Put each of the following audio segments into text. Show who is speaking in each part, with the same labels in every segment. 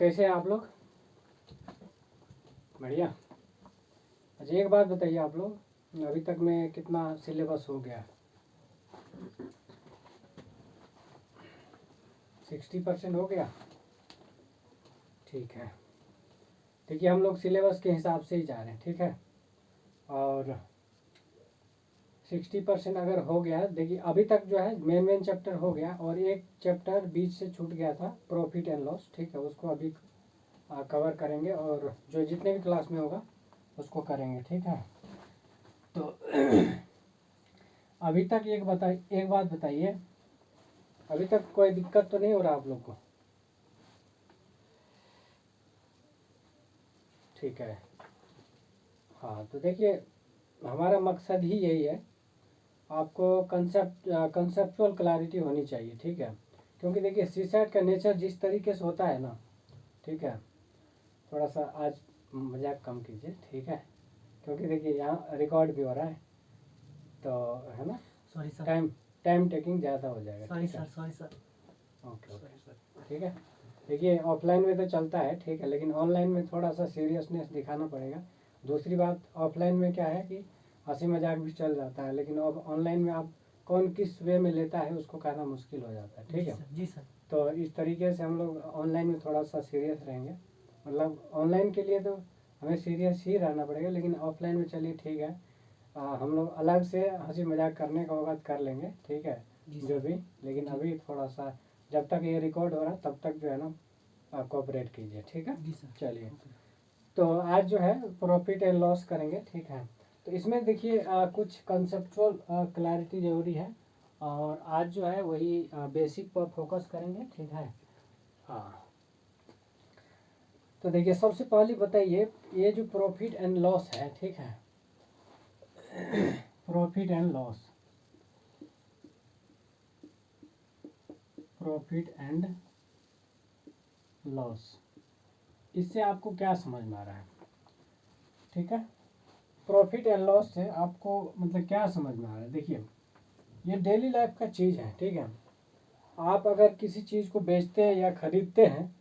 Speaker 1: कैसे हैं आप लोग? बढ़िया। अच्छा एक बात बताइए, आप लोग अभी तक में कितना सिलेबस हो गया? 60% हो गया। ठीक है। देखिए हम लोग सिलेबस के हिसाब से ही जा रहे हैं, ठीक है। और 60% अगर हो गया, देखिए अभी तक जो है मेन चैप्टर हो गया और एक चैप्टर बीच से छूट गया था, प्रॉफिट एंड लॉस, ठीक है। उसको अभी कवर करेंगे और जो जितने भी क्लास में होगा उसको करेंगे, ठीक है। तो अभी तक एक बात बताइए, अभी तक कोई दिक्कत तो नहीं हो रहा आप लोग को? ठीक है। हाँ तो देखिए हमारा मकसद ही यही है, आपको कंसेप्चुअल क्लैरिटी होनी चाहिए, ठीक है। क्योंकि देखिए सीसैट का नेचर जिस तरीके से होता है ना, ठीक है, थोड़ा सा आज मजाक कम कीजिए, ठीक है। क्योंकि देखिए यहाँ रिकॉर्ड भी हो रहा है, तो है ना,
Speaker 2: सॉरी सर,
Speaker 1: टाइम टेकिंग ज़्यादा हो जाएगा,
Speaker 2: सॉरी
Speaker 1: ठीक है।
Speaker 2: Sir, sorry sir,
Speaker 1: okay okay, ठीक है। देखिए ऑफलाइन में तो चलता है, ठीक है, लेकिन ऑनलाइन में थोड़ा सा सीरियसनेस दिखाना पड़ेगा। दूसरी बात, ऑफलाइन में क्या है कि हंसी मजाक भी चल जाता है, लेकिन अब ऑनलाइन में आप कौन किस वे में लेता है उसको कहना मुश्किल हो जाता है, ठीक है।
Speaker 2: जी सर।
Speaker 1: तो इस तरीके से हम लोग ऑनलाइन में थोड़ा सा सीरियस रहेंगे, मतलब ऑनलाइन के लिए तो हमें सीरियस ही रहना पड़ेगा, लेकिन ऑफलाइन में चलिए ठीक है, हम लोग अलग से हंसी मजाक करने का वक्त कर लेंगे, ठीक है, जो भी। लेकिन अभी थोड़ा सा जब तक ये रिकॉर्ड हो रहा है तब तक जो है ना कोऑपरेट कीजिए, ठीक है।
Speaker 2: जी सर।
Speaker 1: चलिए, तो आज जो है प्रॉफिट एंड लॉस करेंगे, ठीक है। तो इसमें देखिए कुछ कंसेप्चुअल क्लैरिटी जरूरी है, और आज जो है वही बेसिक पर फोकस करेंगे, ठीक है। हाँ तो देखिए सबसे पहले बताइए, ये जो प्रॉफिट एंड लॉस है, ठीक है, profit and loss, profit and loss, इससे आपको क्या समझ में आ रहा है? ठीक है, प्रॉफिट एंड लॉस से आपको मतलब क्या समझ में आ रहा है? देखिए ये डेली लाइफ का चीज़ है, ठीक है। आप अगर किसी चीज़ को बेचते हैं या खरीदते हैं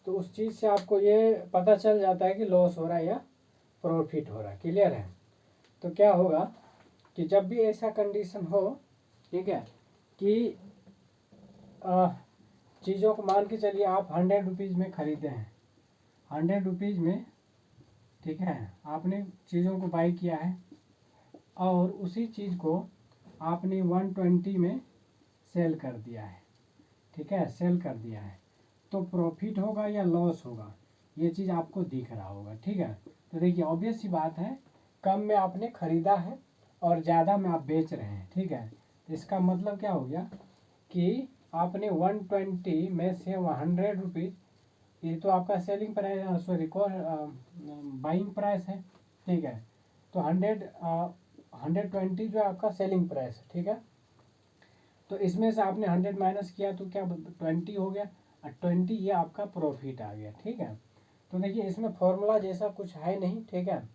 Speaker 1: तो उस चीज़ से आपको ये पता चल जाता है कि लॉस हो रहा है या प्रॉफिट हो रहा है, क्लियर है। तो क्या होगा कि जब भी ऐसा कंडीशन हो, ठीक है, कि चीज़ों को मान के चलिए आप 100 रुपीज़ में खरीदे हैं, 100 रुपीज़ में, ठीक है, आपने चीज़ों को बाई किया है और उसी चीज़ को आपने 120 में सेल कर दिया है, ठीक है, सेल कर दिया है, तो प्रॉफिट होगा या लॉस होगा, ये चीज़ आपको दिख रहा होगा, ठीक है। तो देखिए ऑब्वियस सी बात है, कम में आपने खरीदा है और ज़्यादा में आप बेच रहे हैं, ठीक है। तो इसका मतलब क्या हो गया कि आपने 120 में से 100 रुपीज़, ये तो आपका selling price, sorry buying price है, ठीक है। तो 120 जो है आपका सेलिंग प्राइस है, ठीक है। तो इसमें से आपने 100 माइनस किया तो क्या 20 हो गया, और 20 ये आपका प्रॉफिट आ गया, ठीक है। तो देखिए इसमें फॉर्मूला जैसा कुछ है नहीं, ठीक है।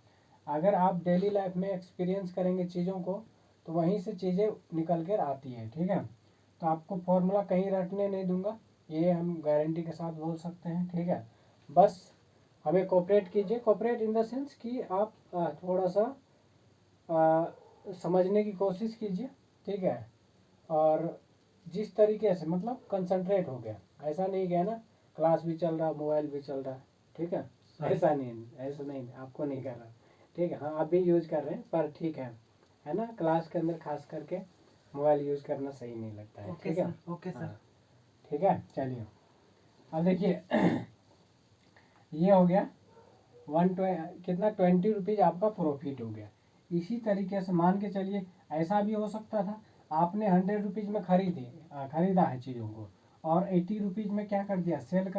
Speaker 1: अगर आप डेली लाइफ में एक्सपीरियंस करेंगे चीज़ों को तो वहीं से चीज़ें निकल कर आती हैं, ठीक है। तो आपको फॉर्मूला कहीं रटने नहीं दूंगा, ये हम गारंटी के साथ बोल सकते हैं, ठीक है। बस हमें कोऑपरेट कीजिए, कोऑपरेट इन द सेंस कि आप थोड़ा सा समझने की कोशिश कीजिए, ठीक है। और जिस तरीके से मतलब कंसंट्रेट हो गया, ऐसा नहीं गया ना क्लास भी चल रहा मोबाइल भी चल रहा है, ठीक है, ऐसा नहीं आपको नहीं कर रहा, ठीक है। हाँ आप भी यूज कर रहे हैं पर ठीक है ना, क्लास के अंदर खास करके मोबाइल यूज करना सही नहीं लगता है, ठीक है।
Speaker 2: Okay sir.
Speaker 1: हाँ ठीक है, चलिए अब देखिए ये हो गया कितना 20 रुपीज़ आपका प्रॉफिट हो गया। इसी तरीके से मान के चलिए ऐसा भी हो सकता था, आपने 100 रुपीज़ में खरीदा है चीज़ों को और 80 रुपीज़ में क्या कर दिया, सेल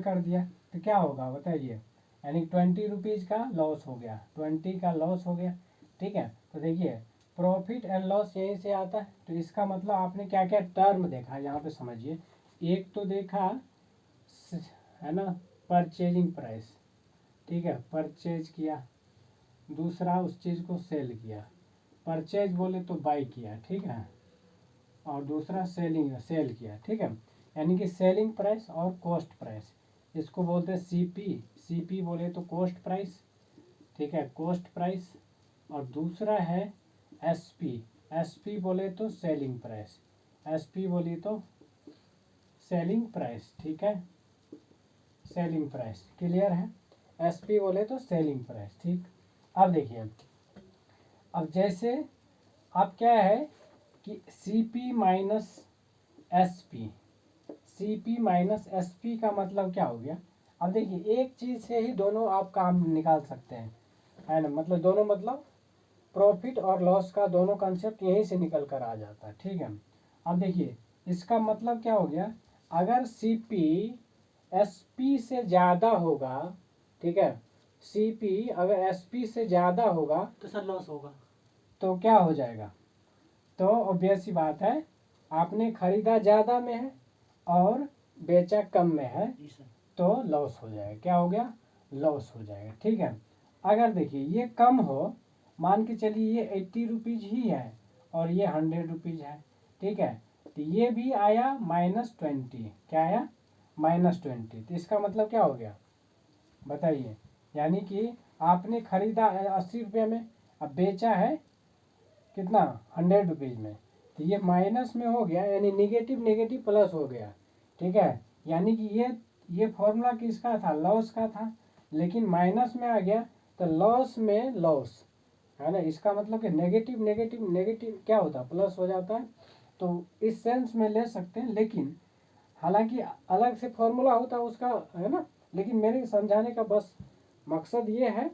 Speaker 1: कर दिया, तो क्या होगा बताइए, यानी 20 रुपीज़ का लॉस हो गया, 20 का लॉस हो गया, ठीक है। तो देखिए प्रॉफिट एंड लॉस यहीं से आता है, तो इसका मतलब आपने क्या क्या टर्म देखा यहाँ पे समझिए। एक तो देखा है ना परचेजिंग प्राइस, ठीक है, परचेज किया। दूसरा उस चीज़ को सेल किया, परचेज बोले तो बाई किया, ठीक है। और दूसरा सेल किया, ठीक है। यानी कि सेलिंग प्राइस और कॉस्ट प्राइस, इसको बोलते हैं सीपी। सीपी बोले तो कॉस्ट प्राइस, ठीक है, कॉस्ट प्राइस। और दूसरा है एसपी। एसपी बोले तो सेलिंग प्राइस। एसपी बोली तो सेलिंग प्राइस, ठीक है, सेलिंग प्राइस। क्लियर है? एसपी बोले तो सेलिंग प्राइस, ठीक। अब देखिए, अब जैसे अब क्या है कि CP minus SP. CP minus SP का मतलब क्या हो गया? अब देखिए, एक चीज से ही दोनों आप काम निकाल सकते हैं, है ना, मतलब दोनों, मतलब प्रॉफिट और लॉस का दोनों कंसेप्ट यहीं से निकल कर आ जाता है, ठीक है। अब देखिए, इसका मतलब क्या हो गया? अगर सीपी एसपी से ज़्यादा होगा, ठीक है, सीपी अगर एसपी से ज़्यादा होगा
Speaker 2: तो सर लॉस होगा।
Speaker 1: तो क्या हो जाएगा? तो ऑब्वियस सी बात है, आपने खरीदा ज़्यादा में है और बेचा कम में है,
Speaker 2: जी सर।
Speaker 1: तो लॉस हो जाएगा। क्या हो गया? लॉस हो जाएगा, ठीक है। अगर देखिए ये कम हो, मान के चलिए ये 80 रुपीज़ ही है और ये 100 रुपीज़ है, ठीक है, तो ये भी आया -20। क्या आया? -20। तो इसका मतलब क्या हो गया बताइए? यानी कि आपने खरीदा 80 रुपये में, अब बेचा है कितना? 100 रुपीज़ में, तो ये माइनस में हो गया, यानी निगेटिव निगेटिव प्लस हो गया, ठीक है। यानी कि ये फॉर्मूला किसका था? लॉस का था, लेकिन माइनस में आ गया तो लॉस में लॉस, है ना। इसका मतलब कि नेगेटिव नेगेटिव नेगेटिव क्या होता है? प्लस हो जाता है। तो इस सेंस में ले सकते हैं, लेकिन हालांकि अलग से फॉर्मूला होता है उसका, है ना, लेकिन मेरे समझाने का बस मकसद ये है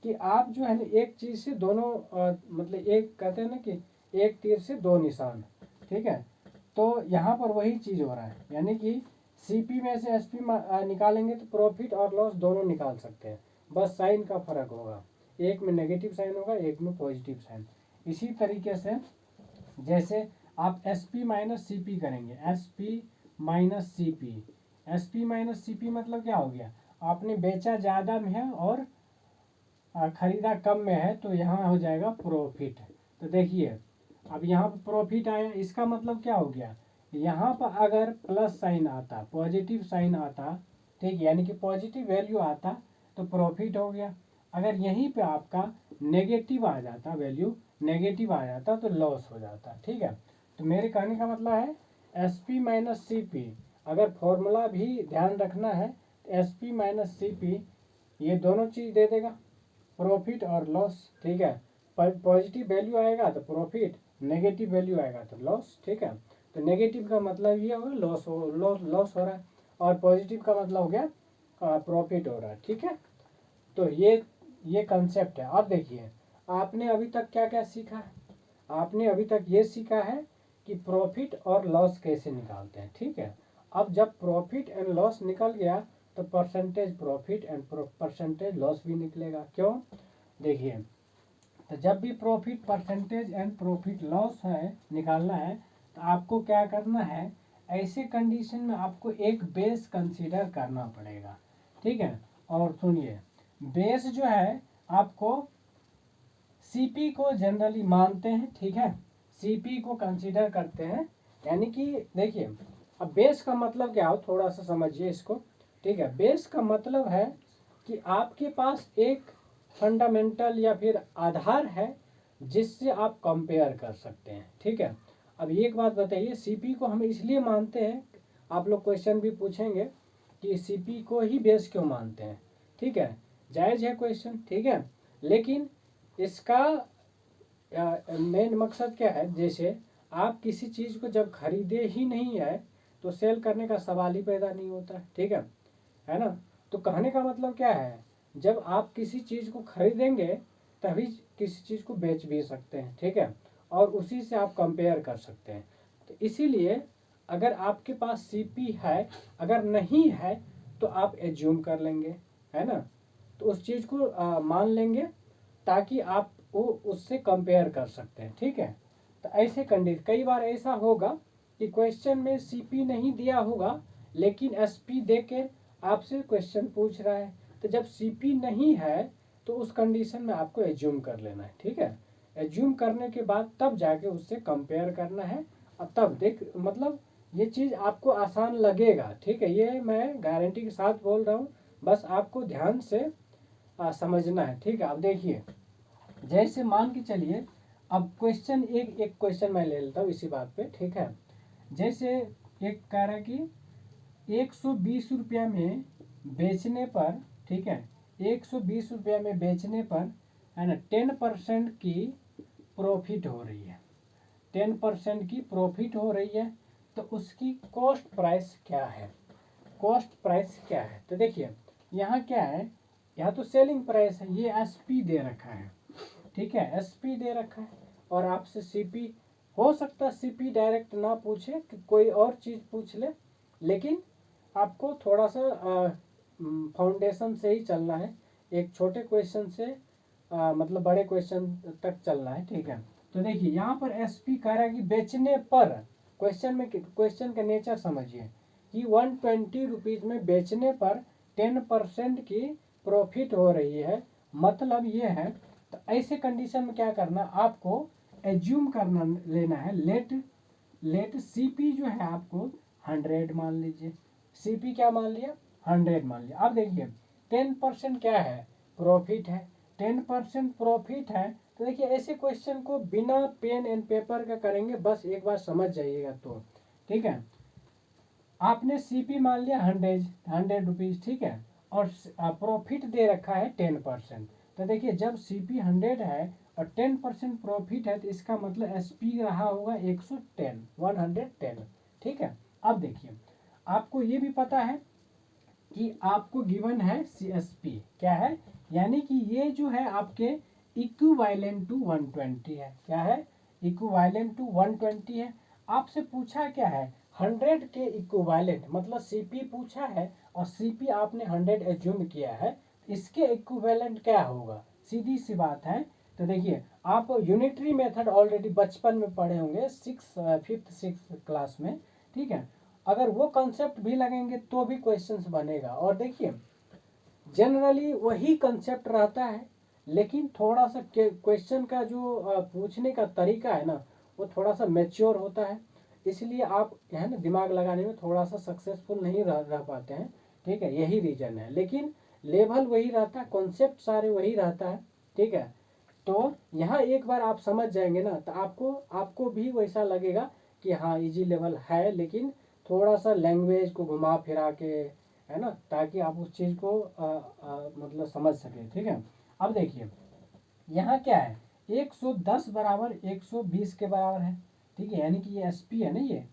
Speaker 1: कि आप जो है ना एक चीज़ से दोनों मतलब एक कहते हैं ना कि एक तीर से दो निशान, ठीक है। तो यहाँ पर वही चीज़ हो रहा है, यानी कि सीपी में से एसपी निकालेंगे तो प्रॉफिट और लॉस दोनों निकाल सकते हैं, बस साइन का फर्क होगा, एक में नेगेटिव साइन होगा, एक में पॉजिटिव साइन। इसी तरीके से जैसे आप S P minus C P करेंगे, S P minus C P. S P minus C P मतलब क्या हो गया? आपने बेचा ज़्यादा में है और खरीदा कम में है, तो यहाँ हो जाएगा प्रॉफिट। तो देखिए, अब यहाँ पर प्रॉफिट आया, इसका मतलब क्या हो गया? यहाँ पर अगर प्लस साइन आता, पॉजिटिव साइन आता, ठीक, यानी कि पॉजिटिव वैल्यू आता तो प्रॉफिट हो गया। अगर यहीं पे आपका नेगेटिव आ जाता, वैल्यू नेगेटिव आ जाता तो लॉस हो जाता, ठीक है। तो मेरे कहने का मतलब है S P minus C P, अगर फॉर्मूला भी ध्यान रखना है तो S P minus C P ये दोनों चीज़ दे देगा, प्रॉफिट और लॉस, ठीक है। पॉजिटिव वैल्यू आएगा तो प्रॉफिट, नेगेटिव वैल्यू आएगा तो लॉस, ठीक है। तो नेगेटिव का मतलब ये होगा लॉस लॉस हो रहा है, और पॉजिटिव का मतलब हो गया प्रॉफिट हो रहा है, ठीक है। तो ये कंसेप्ट है। अब देखिए, आपने अभी तक क्या क्या सीखा है? आपने अभी तक ये सीखा है कि प्रॉफिट और लॉस कैसे निकालते हैं, ठीक है। अब जब प्रॉफिट एंड लॉस निकल गया तो percentage profit and percentage loss भी निकलेगा। क्यों? देखिए, तो जब भी profit percentage and profit loss है निकालना है तो आपको क्या करना है? ऐसे कंडीशन में आपको एक बेस कंसीडर करना पड़ेगा, ठीक है। और सुनिए, बेस जो है आपको सीपी को जनरली मानते हैं, ठीक है, सीपी को कंसीडर करते हैं। यानी कि देखिए, अब बेस का मतलब क्या हो, थोड़ा सा समझिए इसको, ठीक है। बेस का मतलब है कि आपके पास एक फंडामेंटल या फिर आधार है जिससे आप कंपेयर कर सकते हैं, ठीक है। अब एक बात बताइए, सीपी को हम इसलिए मानते हैं, आप लोग क्वेश्चन भी पूछेंगे कि सीपी को ही बेस क्यों मानते हैं, ठीक है, जायज़ है क्वेश्चन, ठीक है। लेकिन इसका मेन मकसद क्या है? जैसे आप किसी चीज़ को जब खरीदे ही नहीं है तो सेल करने का सवाल ही पैदा नहीं होता है, ठीक है ना। तो कहने का मतलब क्या है? जब आप किसी चीज़ को खरीदेंगे तभी किसी चीज़ को बेच भी सकते हैं, ठीक है, और उसी से आप कंपेयर कर सकते हैं। तो इसीलिए अगर आपके पास सीपी है, अगर नहीं है तो आप एज्यूम कर लेंगे, है ना, तो उस चीज़ को मान लेंगे ताकि आप वो उससे कंपेयर कर सकते हैं, ठीक है। तो ऐसे कंडीशन, कई बार ऐसा होगा कि क्वेश्चन में सीपी नहीं दिया होगा लेकिन एसपी दे के आपसे क्वेश्चन पूछ रहा है, तो जब सीपी नहीं है तो उस कंडीशन में आपको एज्यूम कर लेना है, ठीक है। एज्यूम करने के बाद तब जाके उससे कंपेयर करना है, और तब देख मतलब ये चीज़ आपको आसान लगेगा, ठीक है, ये मैं गारंटी के साथ बोल रहा हूँ, बस आपको ध्यान से समझना है, ठीक है। अब देखिए, जैसे मान के चलिए, अब क्वेश्चन एक क्वेश्चन मैं ले लेता हूँ इसी बात पे, ठीक है। जैसे एक कह रहा है कि 120 रुपया में बेचने पर, ठीक है, 120 रुपया में बेचने पर, है ना, 10% की प्रॉफिट हो रही है, 10% की प्रॉफिट हो रही है, तो उसकी कॉस्ट प्राइस क्या है, कॉस्ट प्राइस क्या है। तो देखिए यहाँ क्या है, यहाँ तो सेलिंग प्राइस है, ये एसपी दे रखा है, ठीक है, एसपी दे रखा है, और आपसे सीपी, हो सकता है सीपी डायरेक्ट ना पूछे, कि कोई और चीज़ पूछ ले, लेकिन आपको थोड़ा सा फाउंडेशन से ही चलना है, एक छोटे क्वेश्चन से मतलब बड़े क्वेश्चन तक चलना है, ठीक है। तो देखिए यहाँ पर एसपी कह रहा है कि बेचने पर, क्वेश्चन में, क्वेश्चन का नेचर समझिए कि 120 रुपीज़ में बेचने पर 10% की प्रॉफिट हो रही है, मतलब ये है। तो ऐसे कंडीशन में क्या करना, आपको एज्यूम करना, लेना है, लेट सीपी जो है आपको 100 मान लीजिए, सीपी क्या मान लिया, 100 मान लिया। अब देखिए 10% क्या है, प्रॉफिट है, 10% प्रॉफिट है। तो देखिए ऐसे क्वेश्चन को बिना पेन एंड पेपर का करेंगे, बस एक बार समझ जाइएगा तो, ठीक है। आपने सीपी मान लिया 100 रुपीज़, ठीक है, और प्रॉफिट दे रखा है 10%। तो देखिए जब सीपी 100 है और 10% प्रॉफिट है, तो इसका मतलब एसपी रहा होगा 110, ठीक है। अब देखिए आपको ये भी पता है कि आपको गिवन है सीएसपी क्या है, यानी कि ये जो है आपके इक्विवेलेंट टू 120 है, क्या है, इक्विवेलेंट टू 120 है। आपसे पूछा क्या है, 100 के इक्विवेलेंट, मतलब सीपी पूछा है और सीपी आपने 100 एज्यूम किया है, इसके इक्विवेलेंट क्या होगा, सीधी सी बात है। तो देखिए आप यूनिटरी मेथड ऑलरेडी बचपन में पढ़े होंगे, 5th 6th क्लास में, ठीक है। अगर वो कंसेप्ट भी लगेंगे तो भी क्वेश्चंस बनेगा। और देखिए जनरली वही कंसेप्ट रहता है, लेकिन थोड़ा सा क्वेश्चन का जो पूछने का तरीका है ना, वो थोड़ा सा मैच्योर होता है, इसलिए आप है ना दिमाग लगाने में थोड़ा सा सक्सेसफुल नहीं रह पाते हैं, ठीक है, यही रीजन है। लेकिन लेवल वही रहता है, कॉन्सेप्ट सारे वही रहता है, ठीक है। तो यहाँ एक बार आप समझ जाएंगे ना, तो आपको भी वैसा लगेगा कि हाँ इजी लेवल है, लेकिन थोड़ा सा लैंग्वेज को घुमा फिरा के, है ना, ताकि आप उस चीज़ को मतलब समझ सकें, ठीक है। अब देखिए यहाँ क्या है, 110 बराबर 120 के बराबर है, ठीक है, यानी कि ये एसपी है ना, ये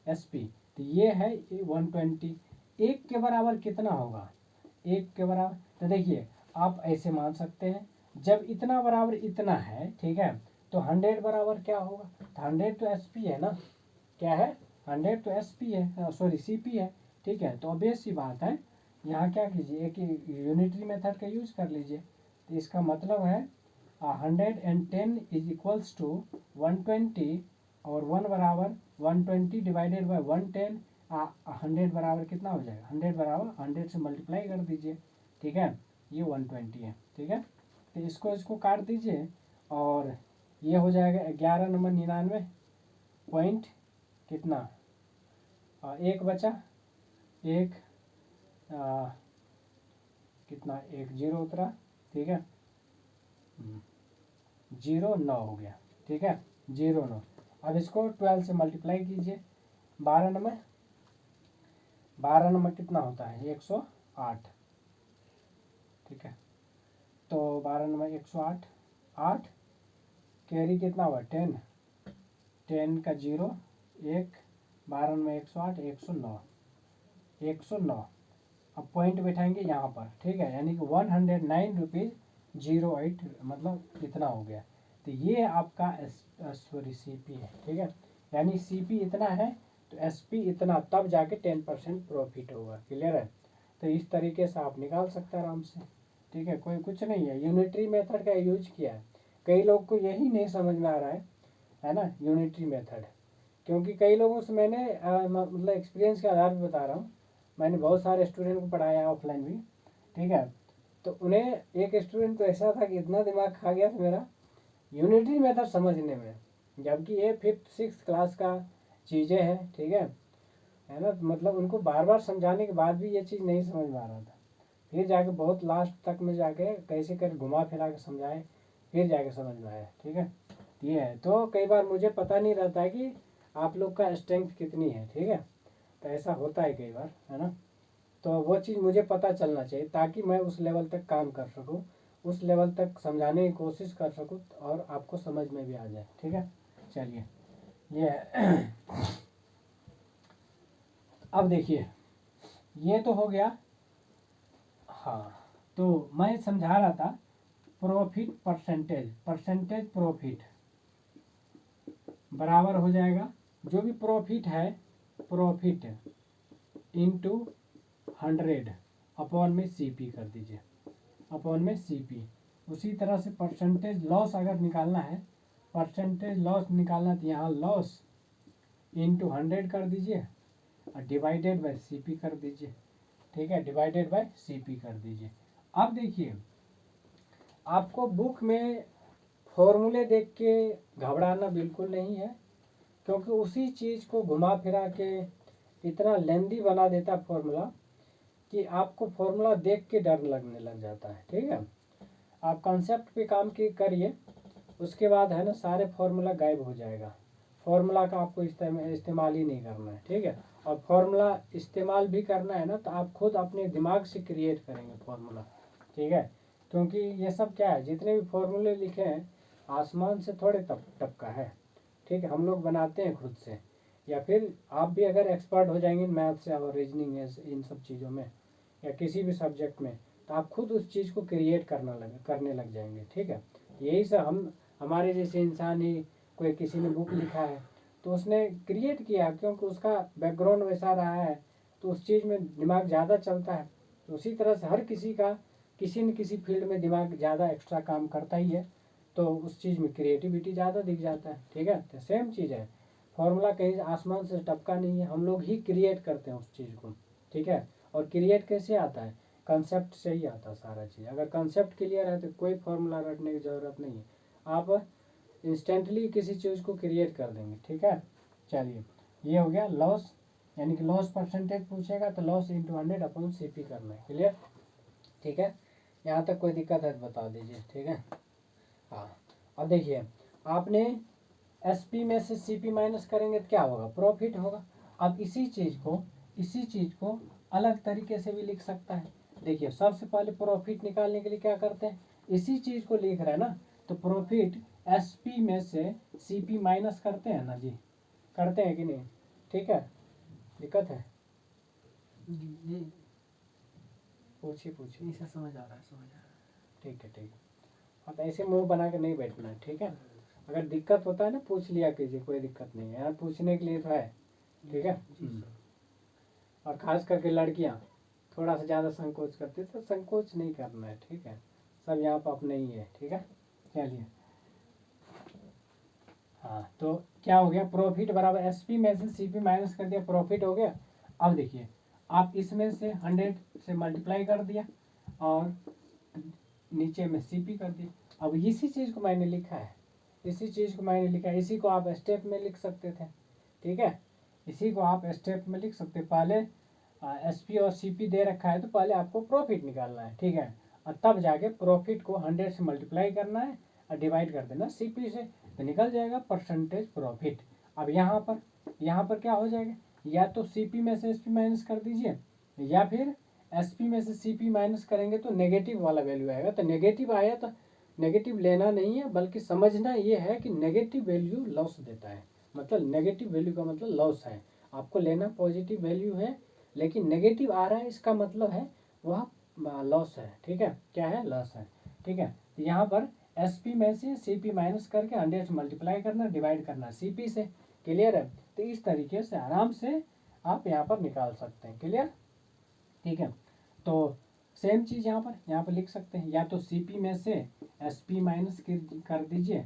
Speaker 1: एसपी, तो ये है 120, एक के बराबर कितना होगा, एक के बराबर। तो देखिए आप ऐसे मान सकते हैं, जब इतना बराबर इतना है, ठीक है, तो 100 बराबर क्या होगा, तो 100 तो एसपी है ना, क्या है, 100 तो एसपी है, सॉरी सीपी है, ठीक है। तो ऑब्वियस सी बात है, यहाँ क्या कीजिए, एक यूनिटरी मेथड का यूज कर लीजिए। तो इसका मतलब है 110 इज इक्वल्स टू 120, और 1 बराबर 120 डिवाइडेड बाई 110, 100 बराबर कितना हो जाएगा, 100 बराबर 100 से मल्टीप्लाई कर दीजिए, ठीक है, ये 120 है, ठीक है। तो इसको काट दीजिए, और ये हो जाएगा 11 नंबर 99 पॉइंट कितना, एक बचा, एक कितना, एक जीरो उतरा, ठीक है, 09 हो गया, ठीक है, 09। अब इसको 12 से मल्टीप्लाई कीजिए, 12 नंबर, 12 नंबर कितना होता है, 108, ठीक है। तो 12 नंबर 108, 8 कैरी कितना हुआ 10, 10 का जीरो, एक, 12 नंबर 108, 109, 109। अब पॉइंट बैठाएंगे यहाँ पर, ठीक है, यानी कि 109 रुपीज़ 08, मतलब इतना हो गया। तो ये आपका सॉरी सीपी है, ठीक है, यानी सीपी इतना है तो एसपी इतना, तब जाके 10% प्रॉफिट होगा, क्लियर है। तो इस तरीके से आप निकाल सकते हैं आराम से, ठीक है, कोई कुछ नहीं है, यूनिटरी मेथड का यूज किया है। कई लोग को यही नहीं समझ में आ रहा है ना, यूनिटरी मेथड, क्योंकि कई लोगों से मैंने मतलब एक्सपीरियंस के आधार पर बता रहा हूँ, मैंने बहुत सारे स्टूडेंट को पढ़ाया है ऑफलाइन भी, ठीक है। तो उन्हें, एक स्टूडेंट तो ऐसा था कि इतना दिमाग खा गया था मेरा यूनिटरी मेथड समझने में, जबकि ये 5th 6th क्लास का चीज़ें हैं, ठीक है। है ना। मतलब उनको बार बार समझाने के बाद भी ये चीज़ नहीं समझ में आ रहा था, फिर जाके बहुत लास्ट तक में जाके कैसे कर घुमा फिरा के समझाए, फिर जाके समझ में आया। ठीक है, ये है। तो कई बार मुझे पता नहीं रहता है कि आप लोग का स्ट्रेंथ कितनी है। ठीक है, तो ऐसा होता है कई बार, है ना। तो वो चीज़ मुझे पता चलना चाहिए ताकि मैं उस लेवल तक काम कर सकूँ, उस लेवल तक समझाने की कोशिश कर सकूँ और आपको समझ में भी आ जाए। ठीक है, चलिए ये अब देखिए ये तो हो गया। हाँ, तो मैं समझा रहा था प्रॉफिट परसेंटेज, परसेंटेज प्रॉफिट बराबर हो जाएगा जो भी प्रॉफिट है, प्रॉफिट इंटू 100 अपॉन में CP कर दीजिए, अपॉन में CP। उसी तरह से परसेंटेज लॉस अगर निकालना है, परसेंटेज लॉस निकालना तो यहाँ लॉस इंटू 100 कर दीजिए और डिवाइडेड बाय CP कर दीजिए। ठीक है, डिवाइडेड बाय CP कर दीजिए। अब देखिए आपको बुक में फॉर्मूले देख के घबराना बिल्कुल नहीं है, क्योंकि उसी चीज़ को घुमा फिरा के इतना लेंदी बना देता फॉर्मूला कि आपको फॉर्मूला देख के डर लगने लग जाता है। ठीक है, आप कॉन्सेप्ट पे काम की करिए, उसके बाद है ना सारे फॉर्मूला गायब हो जाएगा। फॉर्मूला का आपको इस्तेमाल ही नहीं करना है। ठीक है, और फॉर्मूला इस्तेमाल भी करना है ना तो आप खुद अपने दिमाग से क्रिएट करेंगे फॉर्मूला। ठीक है, क्योंकि ये सब क्या है, जितने भी फॉर्मूले लिखे हैं आसमान से थोड़े टपका है। ठीक है, हम लोग बनाते हैं खुद से, या फिर आप भी अगर एक्सपर्ट हो जाएंगे मैथ से और रीजनिंग इन सब चीज़ों में या किसी भी सब्जेक्ट में, तो आप खुद उस चीज़ को क्रिएट करने लग जाएंगे। ठीक है, यही सब हम हमारे जैसे इंसान ही, कोई किसी ने बुक लिखा है तो उसने क्रिएट किया क्योंकि उसका बैकग्राउंड वैसा रहा है, तो उस चीज़ में दिमाग ज़्यादा चलता है। तो उसी तरह से हर किसी का किसी न किसी फील्ड में दिमाग ज़्यादा एक्स्ट्रा काम करता ही है, तो उस चीज़ में क्रिएटिविटी ज़्यादा दिख जाता है। ठीक है, तो सेम चीज़ है, फॉर्मूला कहीं आसमान से टपका नहीं है, हम लोग ही क्रिएट करते हैं उस चीज़ को। ठीक है, और क्रिएट कैसे आता है, कंसेप्ट से ही आता है सारा चीज़। अगर कंसेप्ट क्लियर है तो कोई फॉर्मूला रटने की ज़रूरत नहीं है, आप इंस्टेंटली किसी चीज़ को क्रिएट कर देंगे। ठीक है, चलिए ये हो गया लॉस, यानी कि लॉस परसेंटेज पूछेगा तो लॉस इंटू 100 अपॉन CP करना है। क्लियर? ठीक है, यहाँ तक कोई दिक्कत है तो बता दीजिए। ठीक है, हाँ। अब देखिए आपने SP में से CP माइनस करेंगे तो क्या होगा, प्रॉफिट होगा। अब इसी चीज़ को अलग तरीके से भी लिख सकता है। देखिए सबसे पहले प्रॉफिट निकालने के लिए क्या करते हैं, इसी चीज़ को लिख रहे हैं ना, तो प्रॉफिट SP में से CP माइनस करते हैं ना जी, करते हैं कि नहीं? ठीक है, दिक्कत है?
Speaker 2: जी
Speaker 1: पूछिए पूछिए।
Speaker 2: ऐसा समझ आ रहा है, समझ आ रहा है।
Speaker 1: ठीक है, ठीक है। अब ऐसे मुंह बना के नहीं बैठना है। ठीक है, अगर दिक्कत होता है ना पूछ लिया कीजिए, कोई दिक्कत नहीं है, यहाँ पूछने के लिए तो है। ठीक है, और ख़ास करके लड़कियाँ थोड़ा सा ज़्यादा संकोच करती है, तो संकोच नहीं करना है। ठीक है, सब यहाँ पर अपने ही है। ठीक है, चलिए हाँ, तो क्या हो गया, प्रॉफिट बराबर SP में से CP माइनस कर दिया, प्रॉफिट हो गया। अब देखिए आप इसमें से 100 से मल्टीप्लाई कर दिया और नीचे में CP कर दिया। अब इसी चीज़ को मैंने लिखा है, इसी चीज़ को मैंने लिखा है, इसी को आप स्टेप में लिख सकते थे। ठीक है, इसी को आप स्टेप में लिख सकते, पहले SP और CP दे रखा है तो पहले आपको प्रॉफिट निकालना है। ठीक है, और तब जाके प्रॉफिट को 100 से मल्टीप्लाई करना है और डिवाइड कर देना CP से, तो निकल जाएगा परसेंटेज प्रॉफिट। अब यहाँ पर क्या हो जाएगा, या तो CP में से SP माइनस कर दीजिए, या फिर SP में से CP माइनस करेंगे तो नेगेटिव वाला वैल्यू आएगा। तो नेगेटिव आया तो नेगेटिव लेना नहीं है, बल्कि समझना ये है कि नेगेटिव वैल्यू लॉस देता है, मतलब नेगेटिव वैल्यू का मतलब लॉस है। आपको लेना पॉजिटिव वैल्यू है, लेकिन नेगेटिव आ रहा है, इसका मतलब है वह लॉस है। ठीक है, क्या है, लॉस है। ठीक है, तो यहाँ पर SP में से CP माइनस करके 100 से मल्टीप्लाई करना, डिवाइड करना CP से। क्लियर है? तो इस तरीके से आराम से आप यहाँ पर निकाल सकते हैं। क्लियर? ठीक है, तो सेम चीज़ यहाँ पर लिख सकते हैं, या तो CP में से SP माइनस कर दीजिए,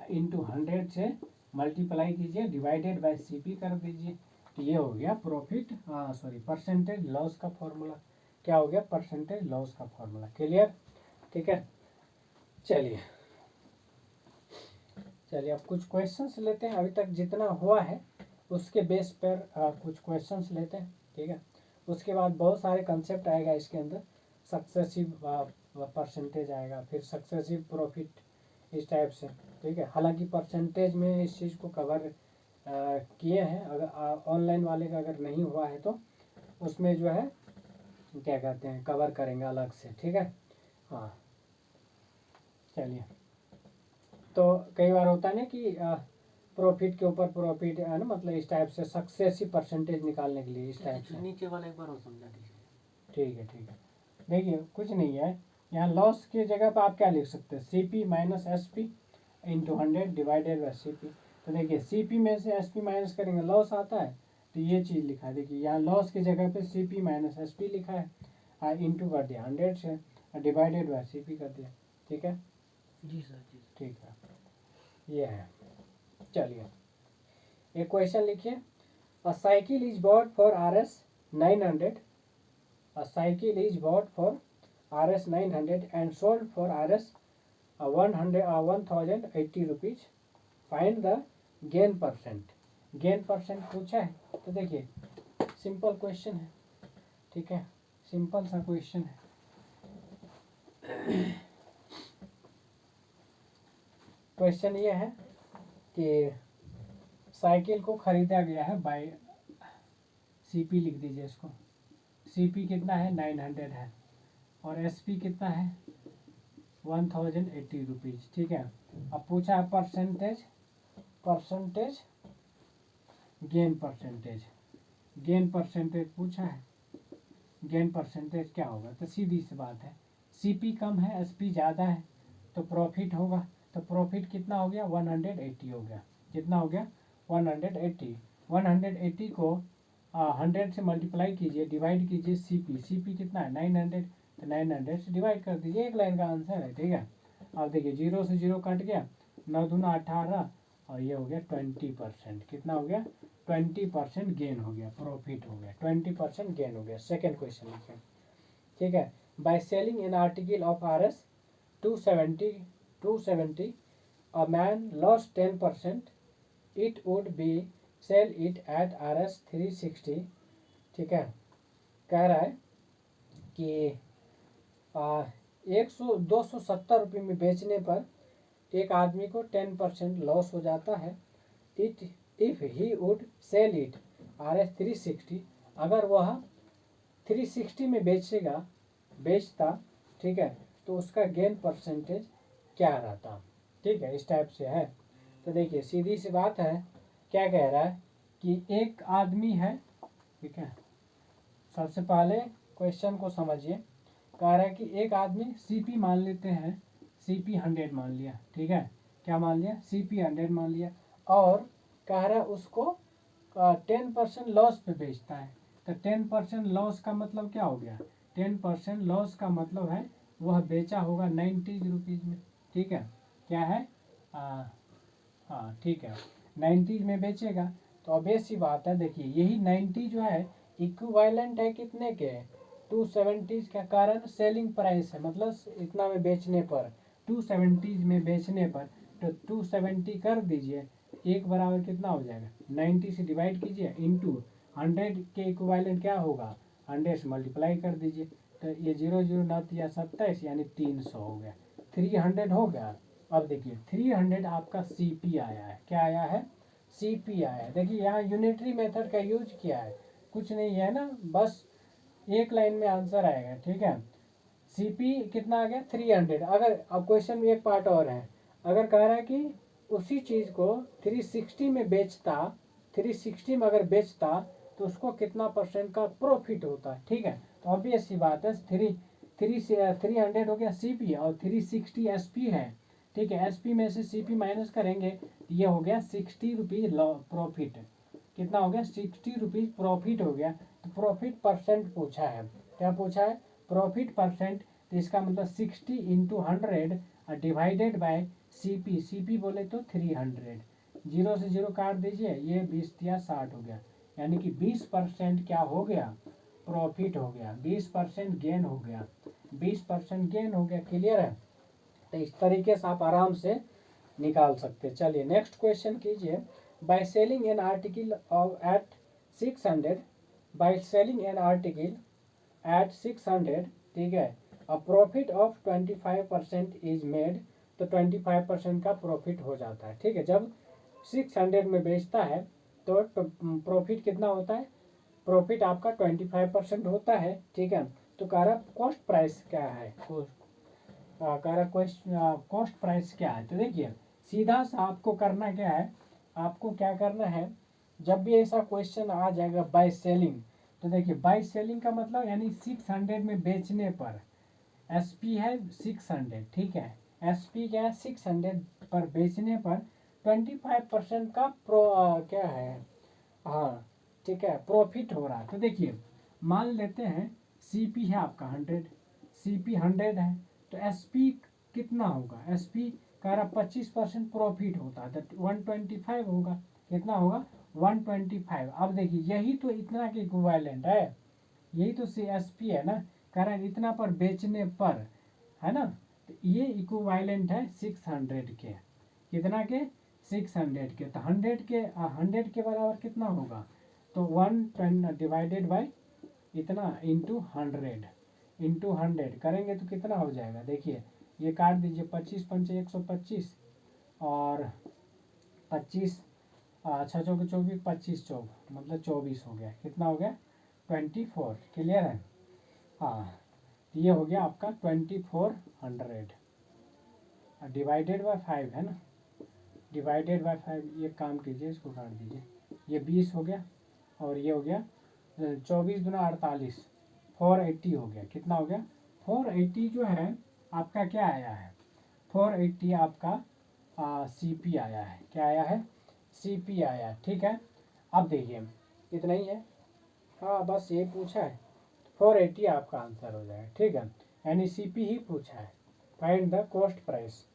Speaker 1: इंटू 100 से मल्टीप्लाई कीजिए, डिवाइडेड बाय CP कर दीजिए। तो ये हो गया प्रॉफिट, सॉरी परसेंटेज लॉस का फॉर्मूला। क्या हो गया, परसेंटेज लॉस का फॉर्मूला। क्लियर? ठीक है, चलिए अब कुछ क्वेश्चंस लेते हैं। अभी तक जितना हुआ है उसके बेस पर कुछ क्वेश्चंस लेते हैं, ठीक है। उसके बाद बहुत सारे कंसेप्ट आएगा इसके अंदर, सक्सेसिव परसेंटेज आएगा, फिर सक्सेसिव प्रॉफिट, इस टाइप से, ठीक है। हालांकि परसेंटेज में इस चीज़ को कवर किए हैं, अगर ऑनलाइन वाले का अगर नहीं हुआ है तो उसमें जो है क्या कहते हैं कवर करेंगे अलग से, ठीक है। हाँ चलिए, तो कई बार होता है ना कि प्रॉफिट के ऊपर प्रॉफिट है ना, मतलब इस टाइप से सक्सेसिव परसेंटेज निकालने के लिए इस टाइप से।
Speaker 2: नीचे वाला एक बार और समझा दीजिए।
Speaker 1: ठीक है ठीक है, देखिए कुछ नहीं है, यहाँ लॉस की जगह पर आप क्या लिख सकते हैं, CP minus SP into 100 divided by CP। तो देखिए CP में से SP माइनस करेंगे लॉस आता है, तो ये चीज़ लिखा है। देखिए यहाँ लॉस की जगह पे CP माइनस SP लिखा है, इंटू कर दिया 100 से, डिवाइडेड बाई CP कर दिया, ठीक है।
Speaker 2: जी सर जी।
Speaker 1: ठीक है, ये है। चलिए एक क्वेश्चन लिखिए, अ cycle is bought for RS 900, a cycle is bought for RS 900 and sold for RS 1080 rupees. Find the gain percent. Gain percent पूछा है, तो देखिए सिंपल क्वेश्चन है, ठीक है, सिंपल सा क्वेश्चन है। क्वेश्चन ये है कि साइकिल को खरीदा गया है बाय, CP लिख दीजिए इसको, CP कितना है 900 है, और SP कितना है 1080 रुपीज़, ठीक है। अब पूछा है percentage, gain percentage, gain percentage पूछा है, गेन परसेंटेज क्या होगा, तो सीधी सी बात है, CP कम है SP ज़्यादा है, तो प्रॉफिट होगा, तो प्रॉफिट कितना हो गया 180 हो गया, कितना हो गया 180, 180 को 100 से मल्टीप्लाई कीजिए, डिवाइड कीजिए CP कितना है 900, तो 900 से डिवाइड कर दीजिए, एक लाइन का आंसर है, ठीक है। अब देखिए 0 से 0 कट गया, 9 दूना 18, और ये हो गया 20%, कितना हो गया 20% गेन हो गया, प्रॉफिट हो गया, 20% गेन हो गया। सेकेंड क्वेश्चन लिखिए, ठीक है। Bye selling an article of RS 270 a man lost 10%, it would be sell it at RS 360, ठीक है। कह रहा है कि 270 रुपये में बेचने पर एक आदमी को 10% लॉस हो जाता है, if he would sell it RS 360, अगर वह 360 में बेचता, ठीक है, तो उसका गेन परसेंटेज क्या रहता, ठीक है, इस टाइप से है। तो देखिए सीधी सी बात है, क्या कह रहा है कि एक आदमी है, ठीक है, सबसे पहले क्वेश्चन को समझिए, कह रहा है कि एक आदमी CP मान लेते हैं, CP 100 मान लिया, ठीक है, क्या मान लिया CP 100 मान लिया, और कह रहा है उसको 10% लॉस पे बेचता है, तो 10% लॉस का मतलब क्या हो गया, 10% लॉस का मतलब है वह बेचा होगा 90 रुपीज़ में, ठीक है, क्या है हाँ ठीक है 90 में बेचेगा, तो ऑब्वियस सी बात है, देखिए यही 90 जो है इक्विवेलेंट है कितने के 270 का, कारण सेलिंग प्राइस है, मतलब इतना में बेचने पर 270 में बेचने पर, तो 270 कर दीजिए, एक बराबर कितना हो जाएगा 90 से डिवाइड कीजिए, इंटू 100 के इक्विवेलेंट क्या होगा 100 से मल्टीप्लाई कर दीजिए, तो ये 0 0 9 या 27 यानी 300 हो गया, 300 हो गया। अब देखिए 300 आपका CP आया है, क्या आया है CP आया है। देखिए यहाँ यूनिटरी मेथड का यूज किया है, कुछ नहीं है ना, बस एक लाइन में आंसर आएगा, ठीक है। CP कितना आ गया 300, अगर अब क्वेश्चन में एक पार्ट और है, अगर कह रहा है कि उसी चीज़ को 360 में बेचता, 360 में अगर बेचता तो उसको कितना परसेंट का प्रॉफिट होता है, ठीक है। तो ऑब्वियस सी बात है 300 हो गया CP और 360 SP है, ठीक है, SP में से CP माइनस करेंगे, ये हो गया 60 रुपीज़ प्रॉफिट, कितना हो गया 60 रुपीज़ प्रॉफिट हो गया। तो प्रॉफिट परसेंट पूछा है, क्या पूछा है प्रॉफिट परसेंट, तो इसका मतलब 60 इंटू 100 डिवाइडेड बाय CP बोले तो 300, 0 से 0 काट दीजिए, ये 20 या 60 हो गया, यानी कि 20% क्या हो गया प्रॉफिट हो गया, 20% गेन हो गया, 20% गेन हो गया, क्लियर है। तो इस तरीके से आप आराम से निकाल सकते हैं। चलिए नेक्स्ट क्वेश्चन कीजिए, by selling an article at 600, by selling an article at 600, ठीक है, a profit of 25% is made, तो 25% का प्रॉफिट हो जाता है, ठीक है। जब 600 में बेचता है तो प्रॉफिट कितना होता है, प्रॉफिट आपका 25% होता है, ठीक है। तो कह रहा कॉस्ट प्राइस क्या है, कह रहा कॉस्ट प्राइस क्या है। तो देखिए सीधा सा आपको करना क्या है, आपको क्या करना है, जब भी ऐसा क्वेश्चन आ जाएगा बाय सेलिंग, तो देखिए बाय सेलिंग का मतलब यानी 600 में बेचने पर, एसपी है 600, ठीक है, एसपी क्या है 600 पर बेचने पर 25% का क्या है, हाँ ठीक है, प्रॉफिट हो रहा है। तो देखिए मान लेते हैं सीपी है आपका 100, सीपी 100 है, तो एसपी कितना होगा, एसपी कह रहा 25% प्रॉफिट होता है तो 125 होगा, कितना होगा 125। अब देखिए यही तो इतना के इक्विवेलेंट है, यही तो सी एस पी है ना, कह रहा है इतना पर बेचने पर, है ना। तो ये इक्विवेलेंट है 600 के, कितना के 600 के, तो 100 के बराबर कितना होगा, तो 1 डिवाइडेड बाई इतना इंटू 100 करेंगे तो कितना हो जाएगा, देखिए ये काट दीजिए, 25 पंचे 125 और 25 अच्छा चौके 24, 25 चौक मतलब 24 हो गया, कितना हो गया 24, क्लियर है। हाँ तो ये हो गया आपका 2400 डिवाइडेड बाय 5 है ना, डिवाइडेड बाय 5, ये काम कीजिए इसको काट दीजिए, ये 20 हो गया और ये हो गया 24 दूना 48, 480 हो गया, कितना हो गया 480 जो है आपका क्या आया है, 480 आपका सीपी आया है, क्या आया है सीपी आया है, ठीक है। अब देखिए इतना ही है, हाँ बस ये पूछा है, 480 आपका आंसर हो जाएगा, ठीक है, यानी सीपी ही पूछा है, find the cost price,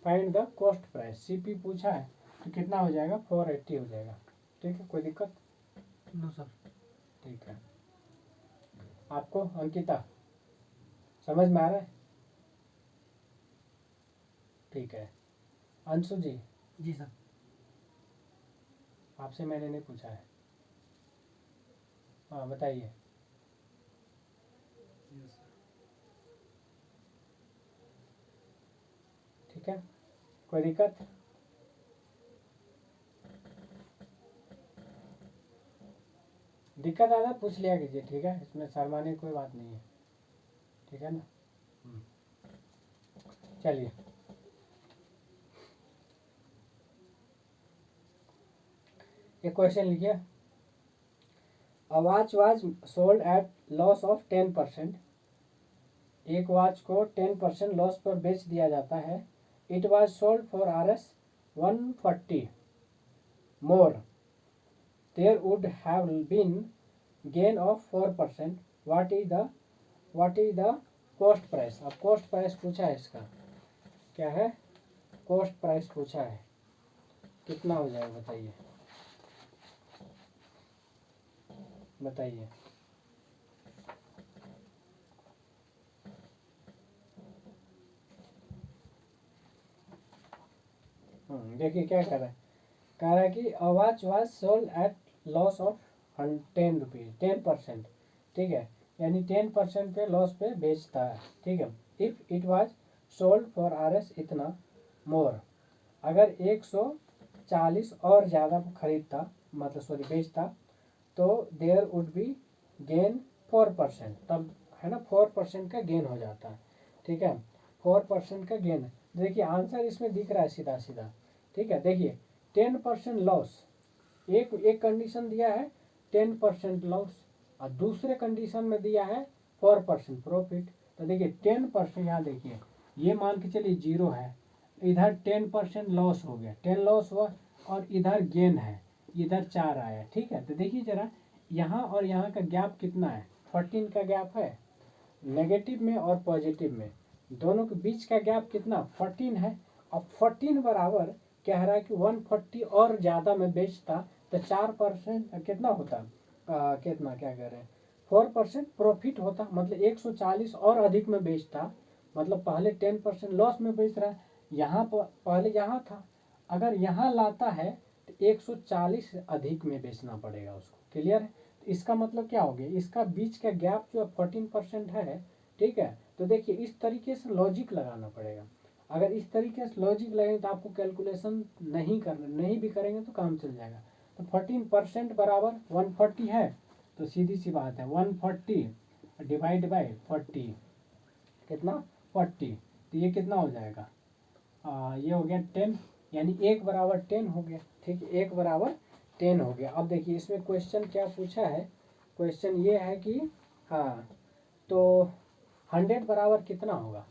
Speaker 1: find the cost price, CP पूछा है तो कितना हो जाएगा 480 हो जाएगा, ठीक है, कोई दिक्कत,
Speaker 2: नो सर।
Speaker 1: ठीक है। आपको अंकिता समझ में आ रहा है, ठीक है। अंशु जी
Speaker 2: जी सर।
Speaker 1: आपसे मैंने नहीं पूछा है, हाँ बताइए,
Speaker 2: यस सर।
Speaker 1: ठीक है, कोई दिक्कत, दिक्कत आना पूछ लिया कीजिए, ठीक है, इसमें शर्माने की कोई बात नहीं है, ठीक है ना। चलिए एक क्वेश्चन लिखिए, a watch was sold at loss of 10%, एक वॉच को 10% लॉस पर बेच दिया जाता है, it was sold for RS 140 more, there would have been gain of 4%, what is the cost price. अब कॉस्ट प्राइस पूछा है इसका, क्या है कॉस्ट प्राइस पूछा है, कितना हो जाएगा बताइए, बताइए। देखिए क्या कर रहा है, कह रहा है कि a watch was sold at loss of 10 rupees 10%, ठीक है, यानी 10% पे लॉस पे बेचता है, ठीक है। If it was sold for RS इतना मोर, अगर 140 और ज़्यादा खरीदता मतलब सॉरी बेचता, तो देयर वुड बी गेन 4%, तब है ना 4% का गेन हो जाता है, ठीक है, 4% का गेन। देखिए आंसर इसमें दिख रहा है सीधा सीधा, ठीक है। देखिए 10% लॉस, एक कंडीशन दिया है 10% लॉस और दूसरे कंडीशन में दिया है 4% प्रॉफिट। तो देखिए 10% यहाँ देखिए ये मान के चलिए 0 है, इधर 10% लॉस हो गया, 10 लॉस हुआ और इधर गेन है, इधर 4 आया, ठीक है। तो देखिए जरा यहाँ और यहाँ का गैप कितना है, 14 का गैप है, नेगेटिव में और पॉजिटिव में दोनों के बीच का गैप कितना 14 है। अब 14 बराबर कह रहा है कि 140 और ज़्यादा में बेचता तो 4% कितना होता, कितना क्या कह रहे हैं 4% प्रॉफिट होता, मतलब 140 और अधिक में बेचता, मतलब पहले 10% लॉस में बेच रहा है, यहाँ पर पहले यहाँ था, अगर यहाँ लाता है तो 140 अधिक में बेचना पड़ेगा उसको। क्लियर है? तो इसका मतलब क्या हो गया, इसका बीच का गैप जो 14% है, ठीक है। तो देखिए इस तरीके से लॉजिक लगाना पड़ेगा। अगर इस तरीके से लॉजिक लगेंगे तो आपको कैलकुलेशन नहीं भी करेंगे तो काम चल जाएगा। तो 14% बराबर 140 है, तो सीधी सी बात है 140 डिवाइड बाई 40 कितना 40, तो ये कितना हो जाएगा, ये हो गया 10, यानी 1 बराबर 10 हो गया। ठीक है, 1 बराबर 10 हो गया। अब देखिए इसमें क्वेश्चन क्या पूछा है, क्वेश्चन ये है कि हाँ तो 100 बराबर कितना होगा,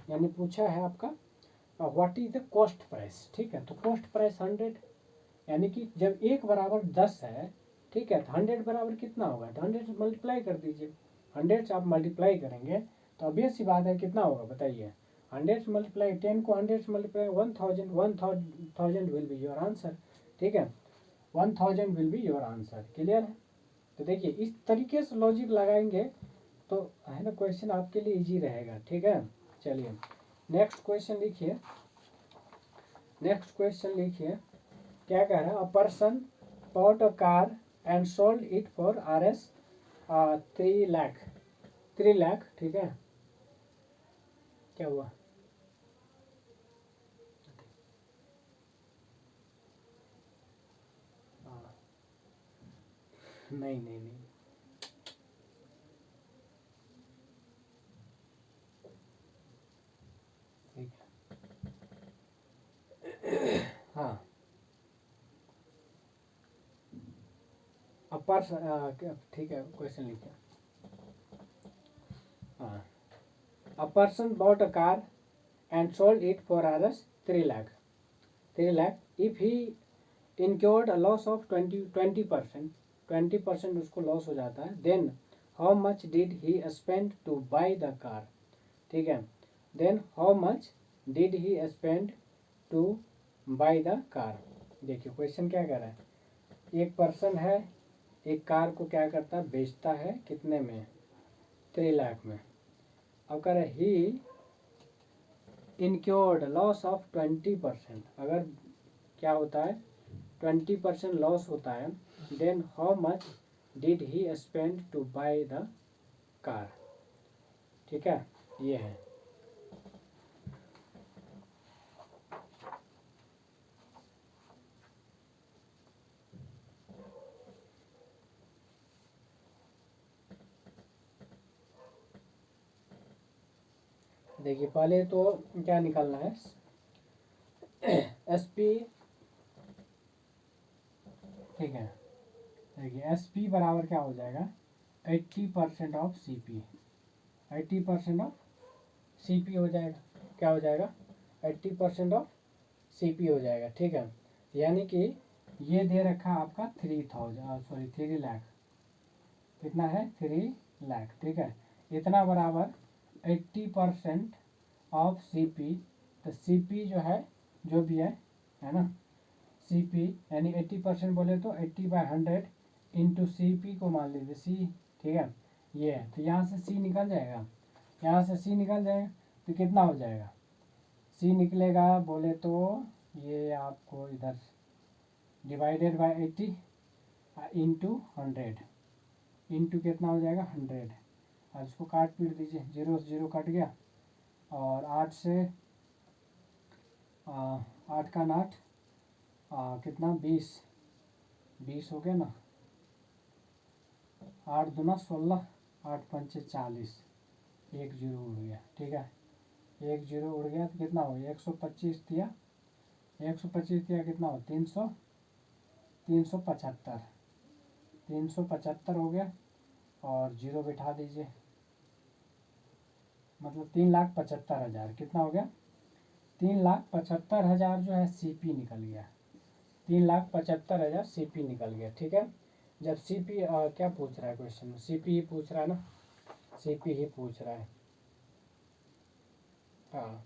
Speaker 1: यानी पूछा है आपका what is the cost price. ठीक है, तो कॉस्ट प्राइस 100, यानी कि जब 1 बराबर 10 है, ठीक है, तो 100 बराबर कितना होगा, तो 100 से मल्टीप्लाई कर दीजिए। 100 से आप मल्टीप्लाई करेंगे तो ऑब्वियस सी बात है कितना होगा बताइए, 100 से मल्टीप्लाई 10 को 100 से multiply 1000 will be your answer. ठीक है, 1000 will be your answer. Clear है? तो देखिए इस तरीके से लॉजिक लगाएंगे तो है ना क्वेश्चन आपके लिए इजी रहेगा। ठीक है, चलिए नेक्स्ट क्वेश्चन लिखिए। नेक्स्ट क्वेश्चन लिखिए, क्या कह रहा है, a person bought a car and sold it for Rs 3 lakh, 3 lakh. ठीक है, क्या हुआ, नहीं नहीं नहीं, ठीक है, हाँ अपर, ठीक है क्वेश्चन लिखिए। हाँ, a person bought a car and sold it for Rs 3 lakh, 3 lakh if he incurred a loss of 20%, 20% उसको लॉस हो जाता है, then how much did he spend to buy the car। ठीक है, then how much did he spend to buy the car। देखिए question क्या कह रहा है, एक पर्सन है, एक कार को क्या करता है, बेचता है कितने में, 3 लाख में। अब कह रहा है ही इनक्योर्ड लॉस ऑफ 20%, अगर क्या होता है 20% लॉस होता है, then how much did he spend to buy the car. ठीक है, ये है। देखिए पहले तो क्या निकालना है, एसपी। ठीक है, देखिए एसपी बराबर क्या हो जाएगा, 80% ऑफ सीपी, 80% ऑफ सीपी हो जाएगा। क्या हो जाएगा, 80% ऑफ सीपी हो जाएगा। ठीक है, यानी कि ये दे रखा आपका 3 लाख, कितना है 3 लाख। ठीक है, इतना बराबर 80% ऑफ सीपी, तो सीपी जो है जो भी है ना, सीपी यानी 80% बोले तो 80/100 इंटू सीपी को मान लीजिए सी। ठीक है, ये है, तो यहाँ से सी निकल जाएगा, यहाँ से सी निकल जाएगा, तो कितना हो जाएगा, सी निकलेगा बोले तो ये आपको इधर डिवाइडेड बाय 80 इंटू 100, इंटू कितना हो जाएगा 100, और इसको काट पीट दीजिए, 0 से 0 कट गया, और 8 से 8 का 8 कितना 20, 20 हो गया ना, 8 दूना 16, 8 पंचे 40, 1 जीरो उड़ गया। ठीक है, 1 जीरो उड़ गया तो कितना हो गया, 125 दिया, 125 दिया कितना हो 300, 375, 375 हो गया, और जीरो बिठा दीजिए, मतलब 3,75,000 कितना हो गया, 3,75,000 जो है सीपी निकल गया, 3,75,000 सीपी निकल गया। ठीक है, जब सीपी क्या पूछ रहा है क्वेश्चन में, सीपी ही पूछ रहा है ना, सीपी ही पूछ रहा है, हाँ,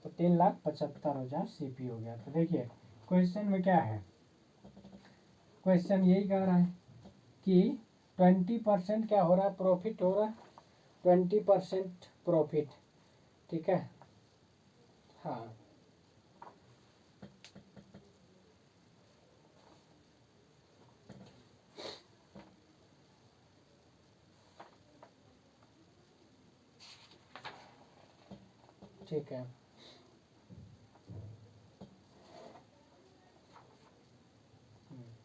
Speaker 1: तो 3,75,000 सीपी हो गया। तो देखिए क्वेश्चन में क्या है, क्वेश्चन यही कह रहा है कि 20% क्या हो रहा है, प्रॉफिट हो रहा है, 20% प्रॉफिट। ठीक है, हाँ ठीक है।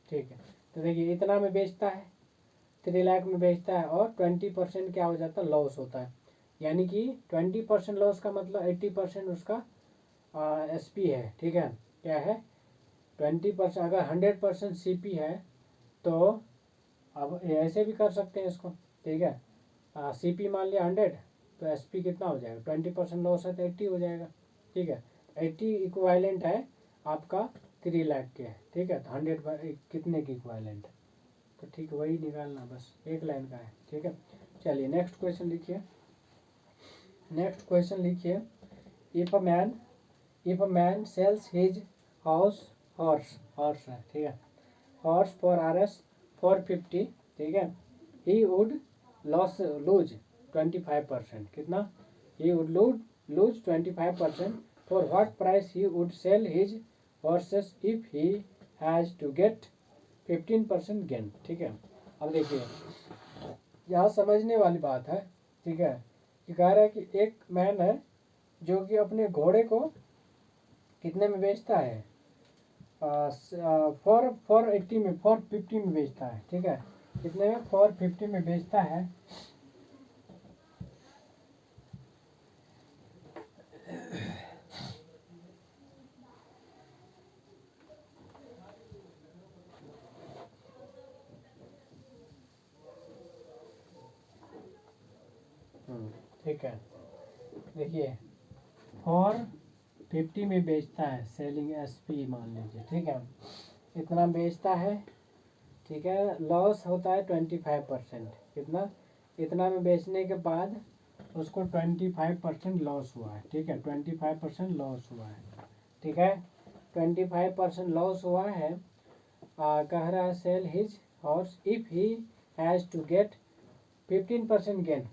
Speaker 1: ठीक है, तो देखिए इतना में बेचता है, 3 लाख में बेचता है और 20% क्या हो जाता है, लॉस होता है। यानी कि 20% लॉस का मतलब 80% उसका SP है। ठीक है, क्या है 20%। अगर 100% CP है तो अब ऐसे भी कर सकते हैं इसको। ठीक है, CP मान लिया 100 तो SP कितना हो जाएगा, 20% लॉस है तो 80 हो जाएगा। ठीक है, 80 इक्वालेंट है आपका 3 लाख के। ठीक है, तो 100 कितने की इक्वालेंट है, तो ठीक वही निकालना, बस एक लाइन का है। ठीक है, चलिए नेक्स्ट क्वेश्चन लिखिए। नेक्स्ट क्वेश्चन लिखिए, if a man sales his horse है। ठीक है, हॉर्स फॉर RS 450। ठीक है, ही वुड लूज 25%। कितना, he would lose 25%। For what price he would sell his horses if he has to get 15% gain. ठीक है, अब देखिए यहाँ समझने वाली बात है। ठीक है, कि कह रहा है कि एक मैन है जो कि अपने घोड़े को कितने में बेचता है, 450 में बेचता है। ठीक है, कितने में, 450 में बेचता है। ठीक है, देखिए 450 में बेचता है, सेलिंग SP मान लीजिए। ठीक है, इतना बेचता है। ठीक है, लॉस होता है 25%। कितना, इतना में बेचने के बाद उसको 25% लॉस हुआ है। ठीक है, 25% लॉस हुआ है। ठीक है, 25% लॉस हुआ है। कह रहा है sell his horse if he has to get 15% gain.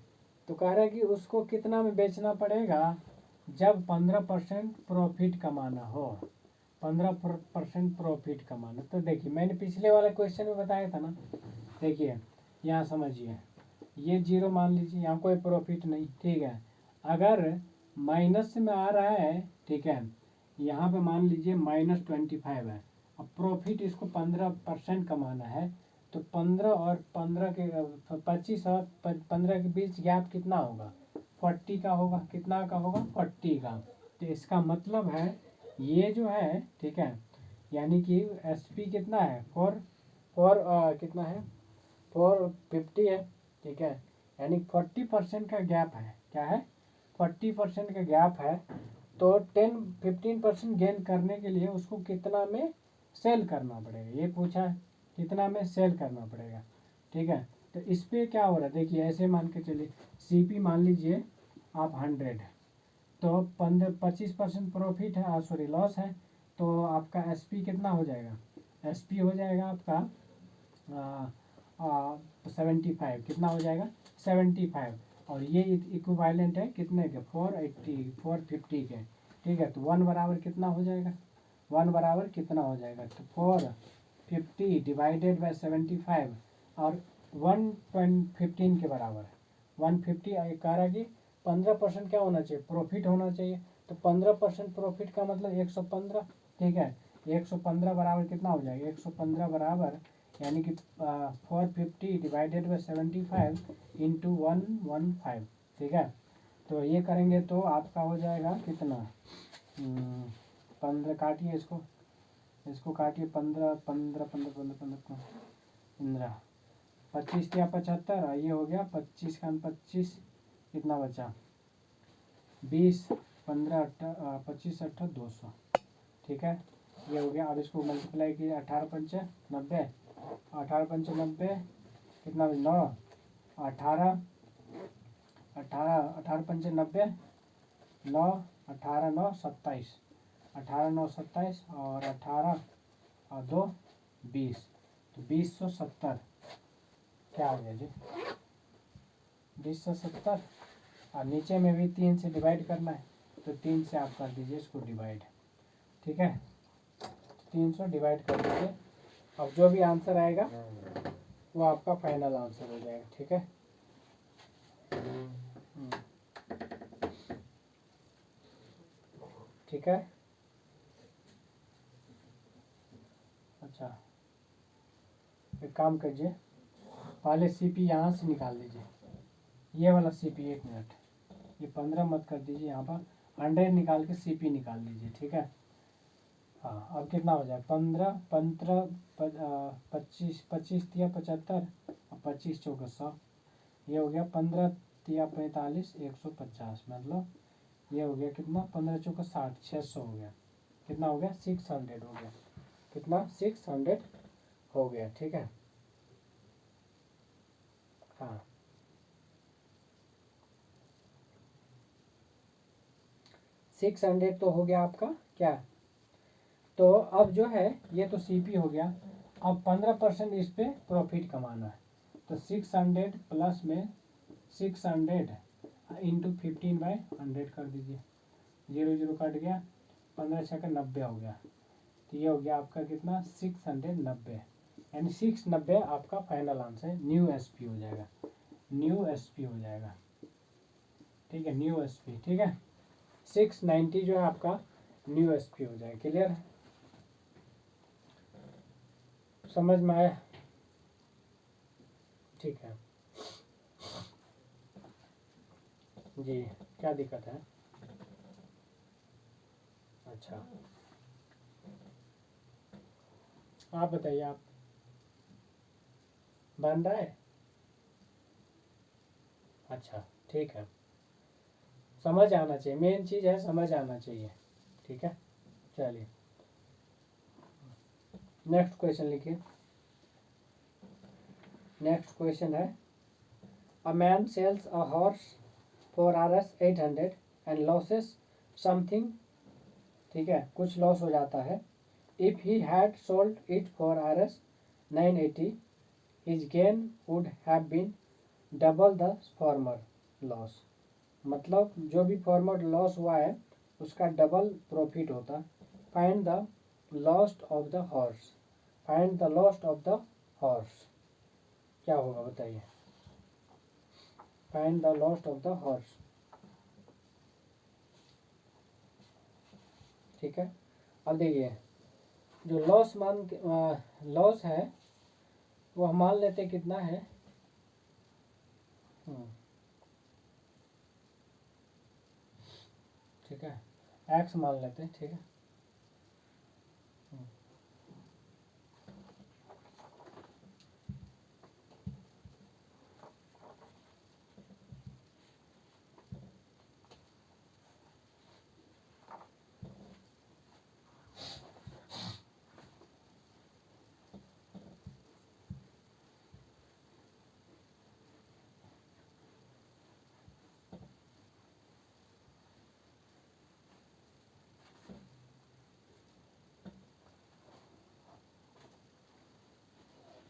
Speaker 1: तो कह रहा है कि उसको कितना में बेचना पड़ेगा, जब 15% प्रॉफिट कमाना हो। 15% प्रॉफिट कमाना। तो देखिए मैंने पिछले वाले क्वेश्चन में बताया था ना, देखिए यहाँ समझिए, ये 0 मान लीजिए, यहाँ कोई प्रॉफिट नहीं। ठीक है, अगर माइनस में आ रहा है, ठीक है, यहाँ पे मान लीजिए -25 है, अब प्रॉफिट इसको 15% कमाना है, तो 15 और 15 के 25 और 15 के बीच गैप कितना होगा, 40 का होगा। कितना का होगा, 40 का। तो इसका मतलब है ये जो है, ठीक है, यानी कि SP कितना है, कितना है, 450 है। ठीक है, यानी 40% का गैप है। क्या है, 40% का गैप है। तो 15% गेन करने के लिए उसको कितना में सेल करना पड़ेगा, ये पूछा है, कितना में सेल करना पड़ेगा। ठीक है, तो इस पे क्या हो रहा है, देखिए ऐसे मान के चलिए, CP मान लीजिए आप 100, तो 25% प्रॉफिट है, सॉरी लॉस है, तो आपका SP कितना हो जाएगा, SP हो जाएगा आपका 75। कितना हो जाएगा, 75। और ये इक्विवेलेंट है कितने के, 450 के। ठीक है, तो 1 बराबर कितना हो जाएगा, 1 बराबर कितना हो जाएगा, तो 450 डिवाइडेड बाय 75 और 115 के बराबर है। 150 कह रहा है कि 15% क्या होना चाहिए, प्रॉफिट होना चाहिए। तो 15% प्रॉफिट का मतलब 115। ठीक है, 115 बराबर कितना हो जाएगा, 115 बराबर यानी कि 450 डिवाइडेड बाई 75 इंटू 115। ठीक है, तो ये करेंगे तो आपका हो जाएगा कितना, 15 काटिए इसको काटिए, 15 15 15 15 15 15 25 या 75, ये हो गया 25 का 25, कितना बचा 20, 15 25 8 200। ठीक है, ये हो गया। अब इसको मल्टीप्लाई कीजिए, 18 पंचे 90, 18 पंचे 90, कितना 9, 18 18 18 पंचे 90, 9 18 9 27, 18 9 27 और 18 और 2 20, तो 2070 क्या हो गया जी, 2070। और नीचे में भी 3 से डिवाइड करना है, तो 3 से आप कर दीजिए इसको डिवाइड। ठीक है, 300 डिवाइड कर दीजिए। अब जो भी आंसर आएगा वो आपका फाइनल आंसर हो जाएगा। ठीक है। ठीक है। अच्छा, एक काम कीजिए, पहले सीपी यहाँ से निकाल दीजिए, ये वाला सीपी। 1 मिनट, ये 15 मत कर दीजिए, यहाँ पर 100 निकाल के सीपी निकाल दीजिए, ठीक है। हाँ, अब कितना हो जाए? 15 15 25 25 तिया 75 और 25 चौका 100, ये हो गया 15 तिया 45 150, मतलब ये हो गया कितना? 15 चौका 60, 600 हो गया। कितना हो गया? 600 हो गया। कितना? 600 हो गया, ठीक है। हाँ, 600 तो हो गया आपका क्या? तो अब जो है ये तो सीपी हो गया। अब 15% इस पे प्रॉफिट कमाना है, तो 600 प्लस में 600 इंटू 15/100 कर दीजिए। 0 0 कट गया, 15 छः 90 हो गया। तो ये हो गया आपका कितना? 690, यानी 690 आपका फाइनल आंसर न्यू एसपी हो जाएगा। न्यू एसपी हो जाएगा, ठीक है। न्यू एसपी, ठीक है। 690 जो है आपका न्यू एसपी हो जाएगा। क्लियर है? समझ में आया? ठीक है जी। क्या दिक्कत है? अच्छा, आप बताइए, आप बन रहा है? अच्छा, ठीक है। समझ आना चाहिए, मेन चीज़ है समझ आना चाहिए, ठीक है। चलिए नेक्स्ट क्वेश्चन लिखिए। नेक्स्ट क्वेश्चन है, a man sells a horse for Rs 800 and losses something, ठीक है, कुछ लॉस हो जाता है। If he had sold it for Rs 980 his gain would have been double the former loss. मतलब जो भी फॉर्मर लॉस हुआ है उसका डबल प्रॉफिट होता। Find the lost of the horse. Find the lost of the horse, क्या होगा बताइए? Find the lost of the horse, ठीक है। अब देखिए, जो लॉस है वो हम मान लेते कितना है? ठीक है, एक्स मान लेते, ठीक है।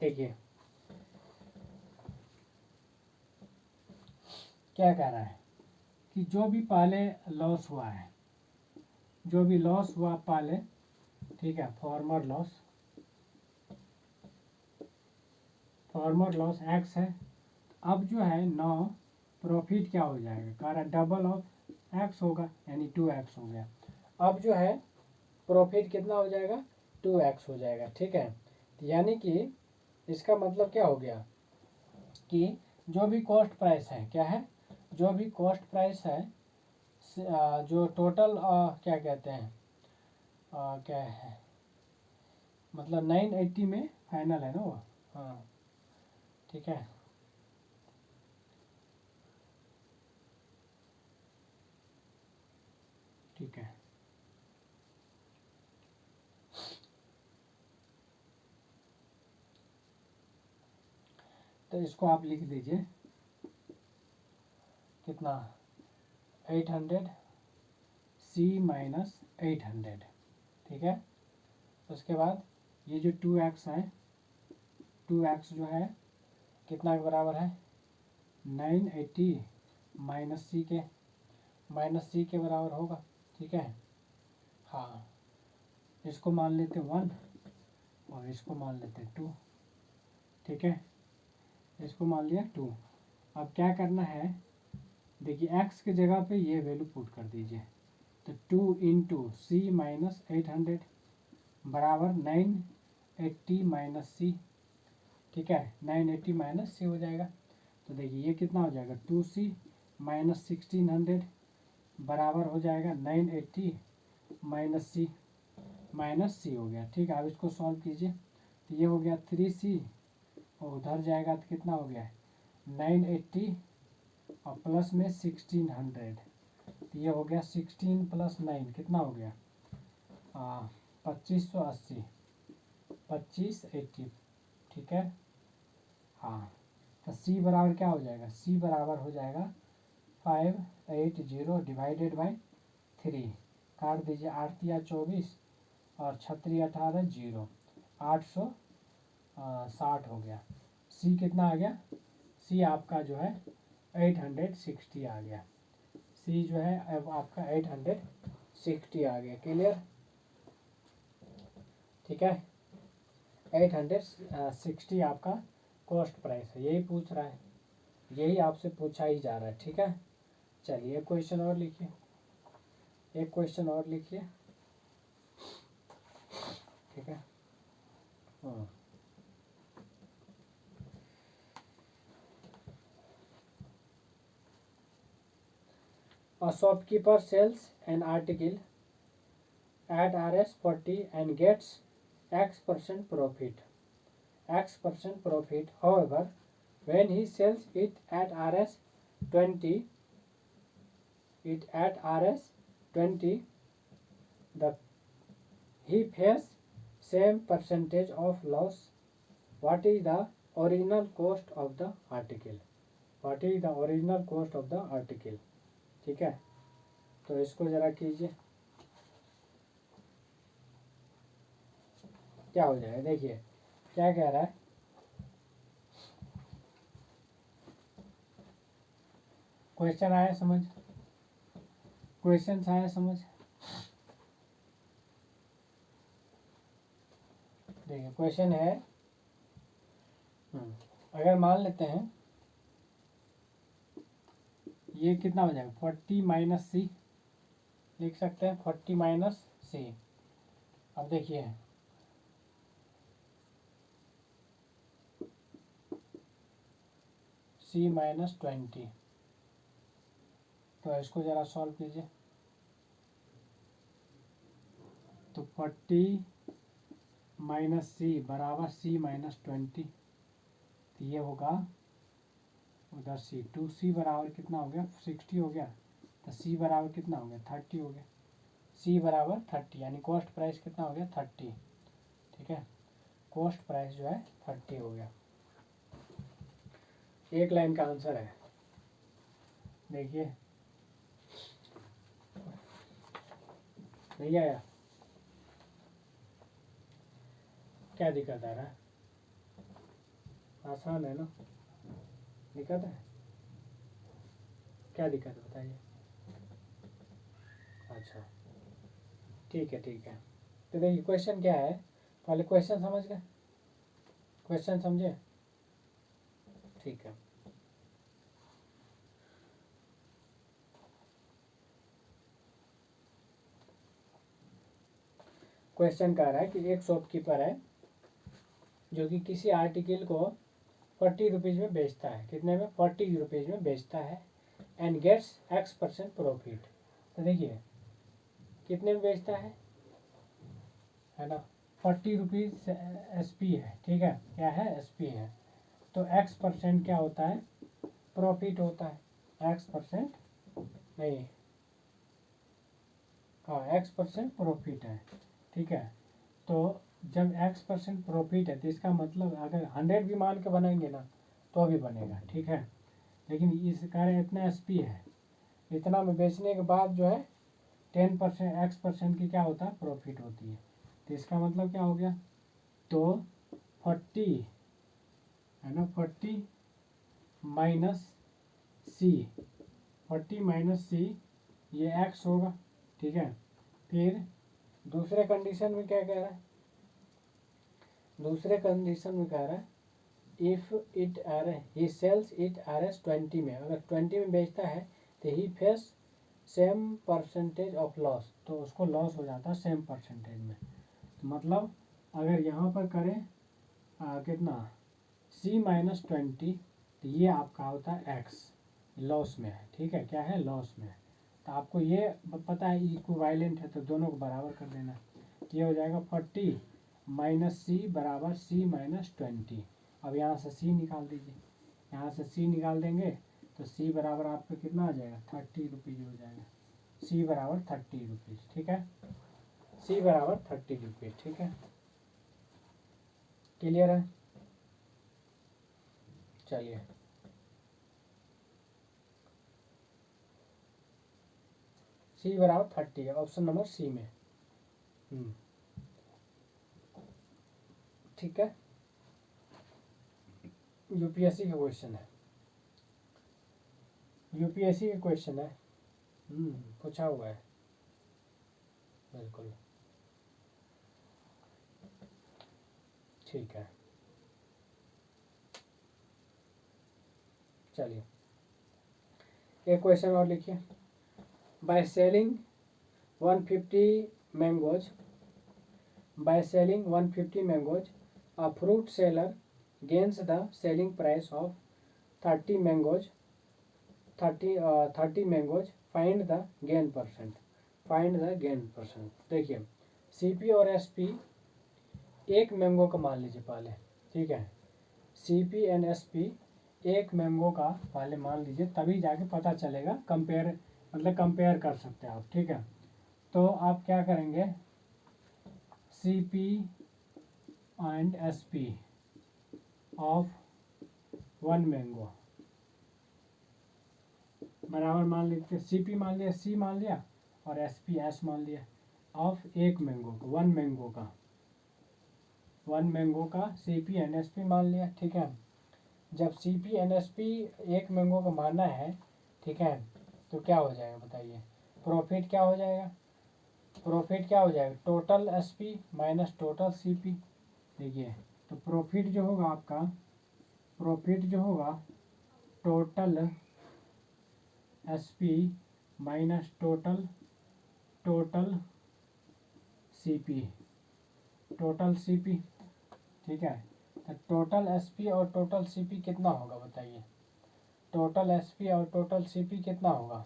Speaker 1: देखिए क्या कह रहा है कि जो भी पहले लॉस हुआ है, जो भी लॉस हुआ पहले, ठीक है, फॉर्मर लॉस एक्स है। अब जो है नौ प्रॉफिट क्या हो जाएगा? कह रहा है डबल ऑफ एक्स होगा, यानी 2x हो गया। अब जो है प्रॉफिट कितना हो जाएगा? 2x हो जाएगा, ठीक है। यानी कि इसका मतलब क्या हो गया कि जो भी कॉस्ट प्राइस है, क्या है? जो भी कॉस्ट प्राइस है, जो टोटल क्या कहते हैं, क्या है, मतलब 980 में फाइनल है ना वो। हाँ, ठीक है। ठीक है, तो इसको आप लिख दीजिए कितना? 800 C माइनस 800, ठीक है। उसके बाद ये जो 2x है, 2x जो है कितना के बराबर है? 980 माइनस सी के बराबर होगा, ठीक है। हाँ, इसको मान लेते 1 और इसको मान लेते 2, ठीक है। इसको मान लिया 2। अब क्या करना है? देखिए x की जगह पे ये वैल्यू पुट कर दीजिए, तो 2 इंटू सी माइनस 800 बराबर 980 माइनस सी। ठीक है, 980 माइनस सी हो जाएगा। तो देखिए ये कितना हो जाएगा, 2c माइनस 1600 बराबर हो जाएगा 980 माइनस सी हो गया। ठीक है, अब इसको सॉल्व कीजिए। तो ये हो गया 3c और उधर जाएगा तो कितना हो गया 980 और प्लस में 1600। तो ये हो गया 16 प्लस 9 कितना हो गया 2580 2580। ठीक है, हाँ। तो सी बराबर क्या हो जाएगा, सी बराबर हो जाएगा 580 डिवाइडेड बाई 3। काट दीजिए, 8 या 24 और 36 18 0, 860 हो गया। सी कितना आ गया, सी आपका जो है 860 आ गया। सी जो है अब आपका 860 आ गया। क्लियर, ठीक है। 860 आपका कॉस्ट प्राइस है, यही पूछ रहा है, यही आपसे पूछा ही जा रहा है। ठीक है, चलिए क्वेश्चन और लिखिए, एक क्वेश्चन और लिखिए। ठीक है, A shopkeeper sells an article at Rs 40 and gets X% profit. X% profit. However, when he sells it at Rs 20, he pays same percentage of loss. What is the original cost of the article? What is the original cost of the article? ठीक है, तो इसको जरा कीजिए, क्या हो जाएगा। देखिए क्या कह रहा है, क्वेश्चन आया समझ, क्वेश्चन आया समझ। देखिए क्वेश्चन है, अगर मान लेते हैं ये कितना हो जाएगा 40 माइनस सी, लिख सकते हैं 40 माइनस सी। अब देखिए सी माइनस 20, तो इसको ज़रा सॉल्व कीजिए। तो 40 माइनस सी बराबर सी माइनस 20, तो ये होगा उधर सी 2c बराबर कितना हो गया 60 हो गया, तो सी बराबर कितना हो गया 30 हो गया। सी बराबर 30 यानी कॉस्ट प्राइस कितना हो गया 30। ठीक है, कॉस्ट प्राइस जो है 30 हो गया। एक लाइन का आंसर है। देखिए नहीं आया, क्या दिक्कत आ रहा है, आसान है ना, दिक्कत है, क्या दिक्कत है बताइए। अच्छा ठीक है, ठीक है। तो देखिए क्वेश्चन क्या है, पहले क्वेश्चन समझ गए, क्वेश्चन समझे। ठीक है, क्वेश्चन कह रहा है कि एक शॉपकीपर है जो कि किसी आर्टिकल को 40 रुपीज़ में बेचता है, कितने में 40 रुपीज़ में बेचता है, एंड गेट्स X% प्रॉफिट। तो देखिए कितने में बेचता है ना, 40 रुपीज़ SP है। ठीक है, क्या है SP है, तो X% क्या होता है प्रॉफिट होता है, X% नहीं, हाँ X% प्रॉफिट है। ठीक है, तो जब X% प्रॉफिट है तो इसका मतलब अगर 100 भी मान के बनाएंगे ना तो भी बनेगा। ठीक है, लेकिन इस कारण इतना SP है, इतना में बेचने के बाद जो है 10% X% की क्या होता है प्रॉफिट होती है। तो इसका मतलब क्या हो गया, तो 40 है ना, 40 माइनस सी, 40 माइनस सी ये X होगा। ठीक है, फिर दूसरे कंडीशन में क्या कह रहा है, दूसरे कंडीशन में कह रहा है if it are he sells it Rs 20 में, अगर 20 में बेचता है तो he face same percentage of loss, तो उसको लॉस हो जाता है सेम परसेंटेज में। तो मतलब अगर यहाँ पर करें कितना C-20, तो ये आपका होता है x, लॉस में है, ठीक है, क्या है, लॉस में है। तो आपको ये पता है इक्विवेलेंट है, तो दोनों को बराबर कर देना। तो ये हो जाएगा 40 - C बराबर C-20। अब यहाँ से C निकाल दीजिए, यहाँ से C निकाल देंगे तो C बराबर आपका कितना आ जाएगा, 30 रुपीज़ हो जाएगा। C बराबर 30 रुपीज़, ठीक है, C बराबर 30 रुपीज़, ठीक है, क्लियर है। चलिए C बराबर 30 है, ऑप्शन नंबर C में। ठीक है, यूपीएससी का क्वेश्चन है, यूपीएससी का क्वेश्चन है, पूछा हुआ है, बिल्कुल, ठीक है। चलिए एक क्वेश्चन और लिखिए। By selling 150 mangoes, by selling 150 mangoes a fruit seller gains the selling price of 30 mangoes, 30 mangoes, find the gain percent, find the gain percent. देखिए सीपी और एसपी एक मैंगो का मान लीजिए पहले, ठीक है, सीपी एंड एसपी एक मैंगो का पहले मान लीजिए, तभी जाके पता चलेगा, कंपेयर मतलब कंपेयर कर सकते हैं आप, ठीक है। तो आप क्या करेंगे, CP and SP of 1 mango बराबर मान लेते, सीपी मान लिया, सी मान लिया, और एसपी एस मान लिया, ऑफ एक मैंगो का, 1 मैंगो का, 1 मैंगो का सीपी एंड एसपी मान लिया, ठीक है। जब सीपी एंड एसपी एक मैंगो का मानना है, ठीक है, तो क्या हो जाएगा बताइए, प्रॉफिट क्या हो जाएगा, प्रॉफिट क्या हो जाएगा, total SP minus total CP. देखिए तो प्रॉफिट जो होगा आपका, प्रॉफिट जो होगा total SP minus total CP, total CP, ठीक है। तो टोटल एसपी और टोटल सीपी कितना होगा बताइए, टोटल एसपी और टोटल सीपी कितना होगा,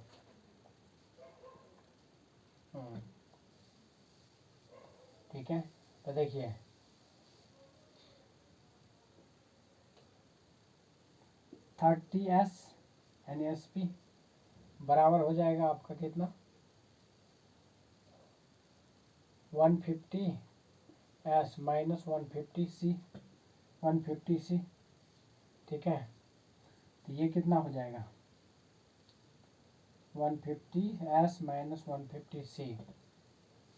Speaker 1: ठीक है। तो देखिए 30S यानी एसपी बराबर हो जाएगा आपका कितना, 150S माइनस 150C, 150C, ठीक है। तो ये कितना हो जाएगा, 150S माइनस 150C,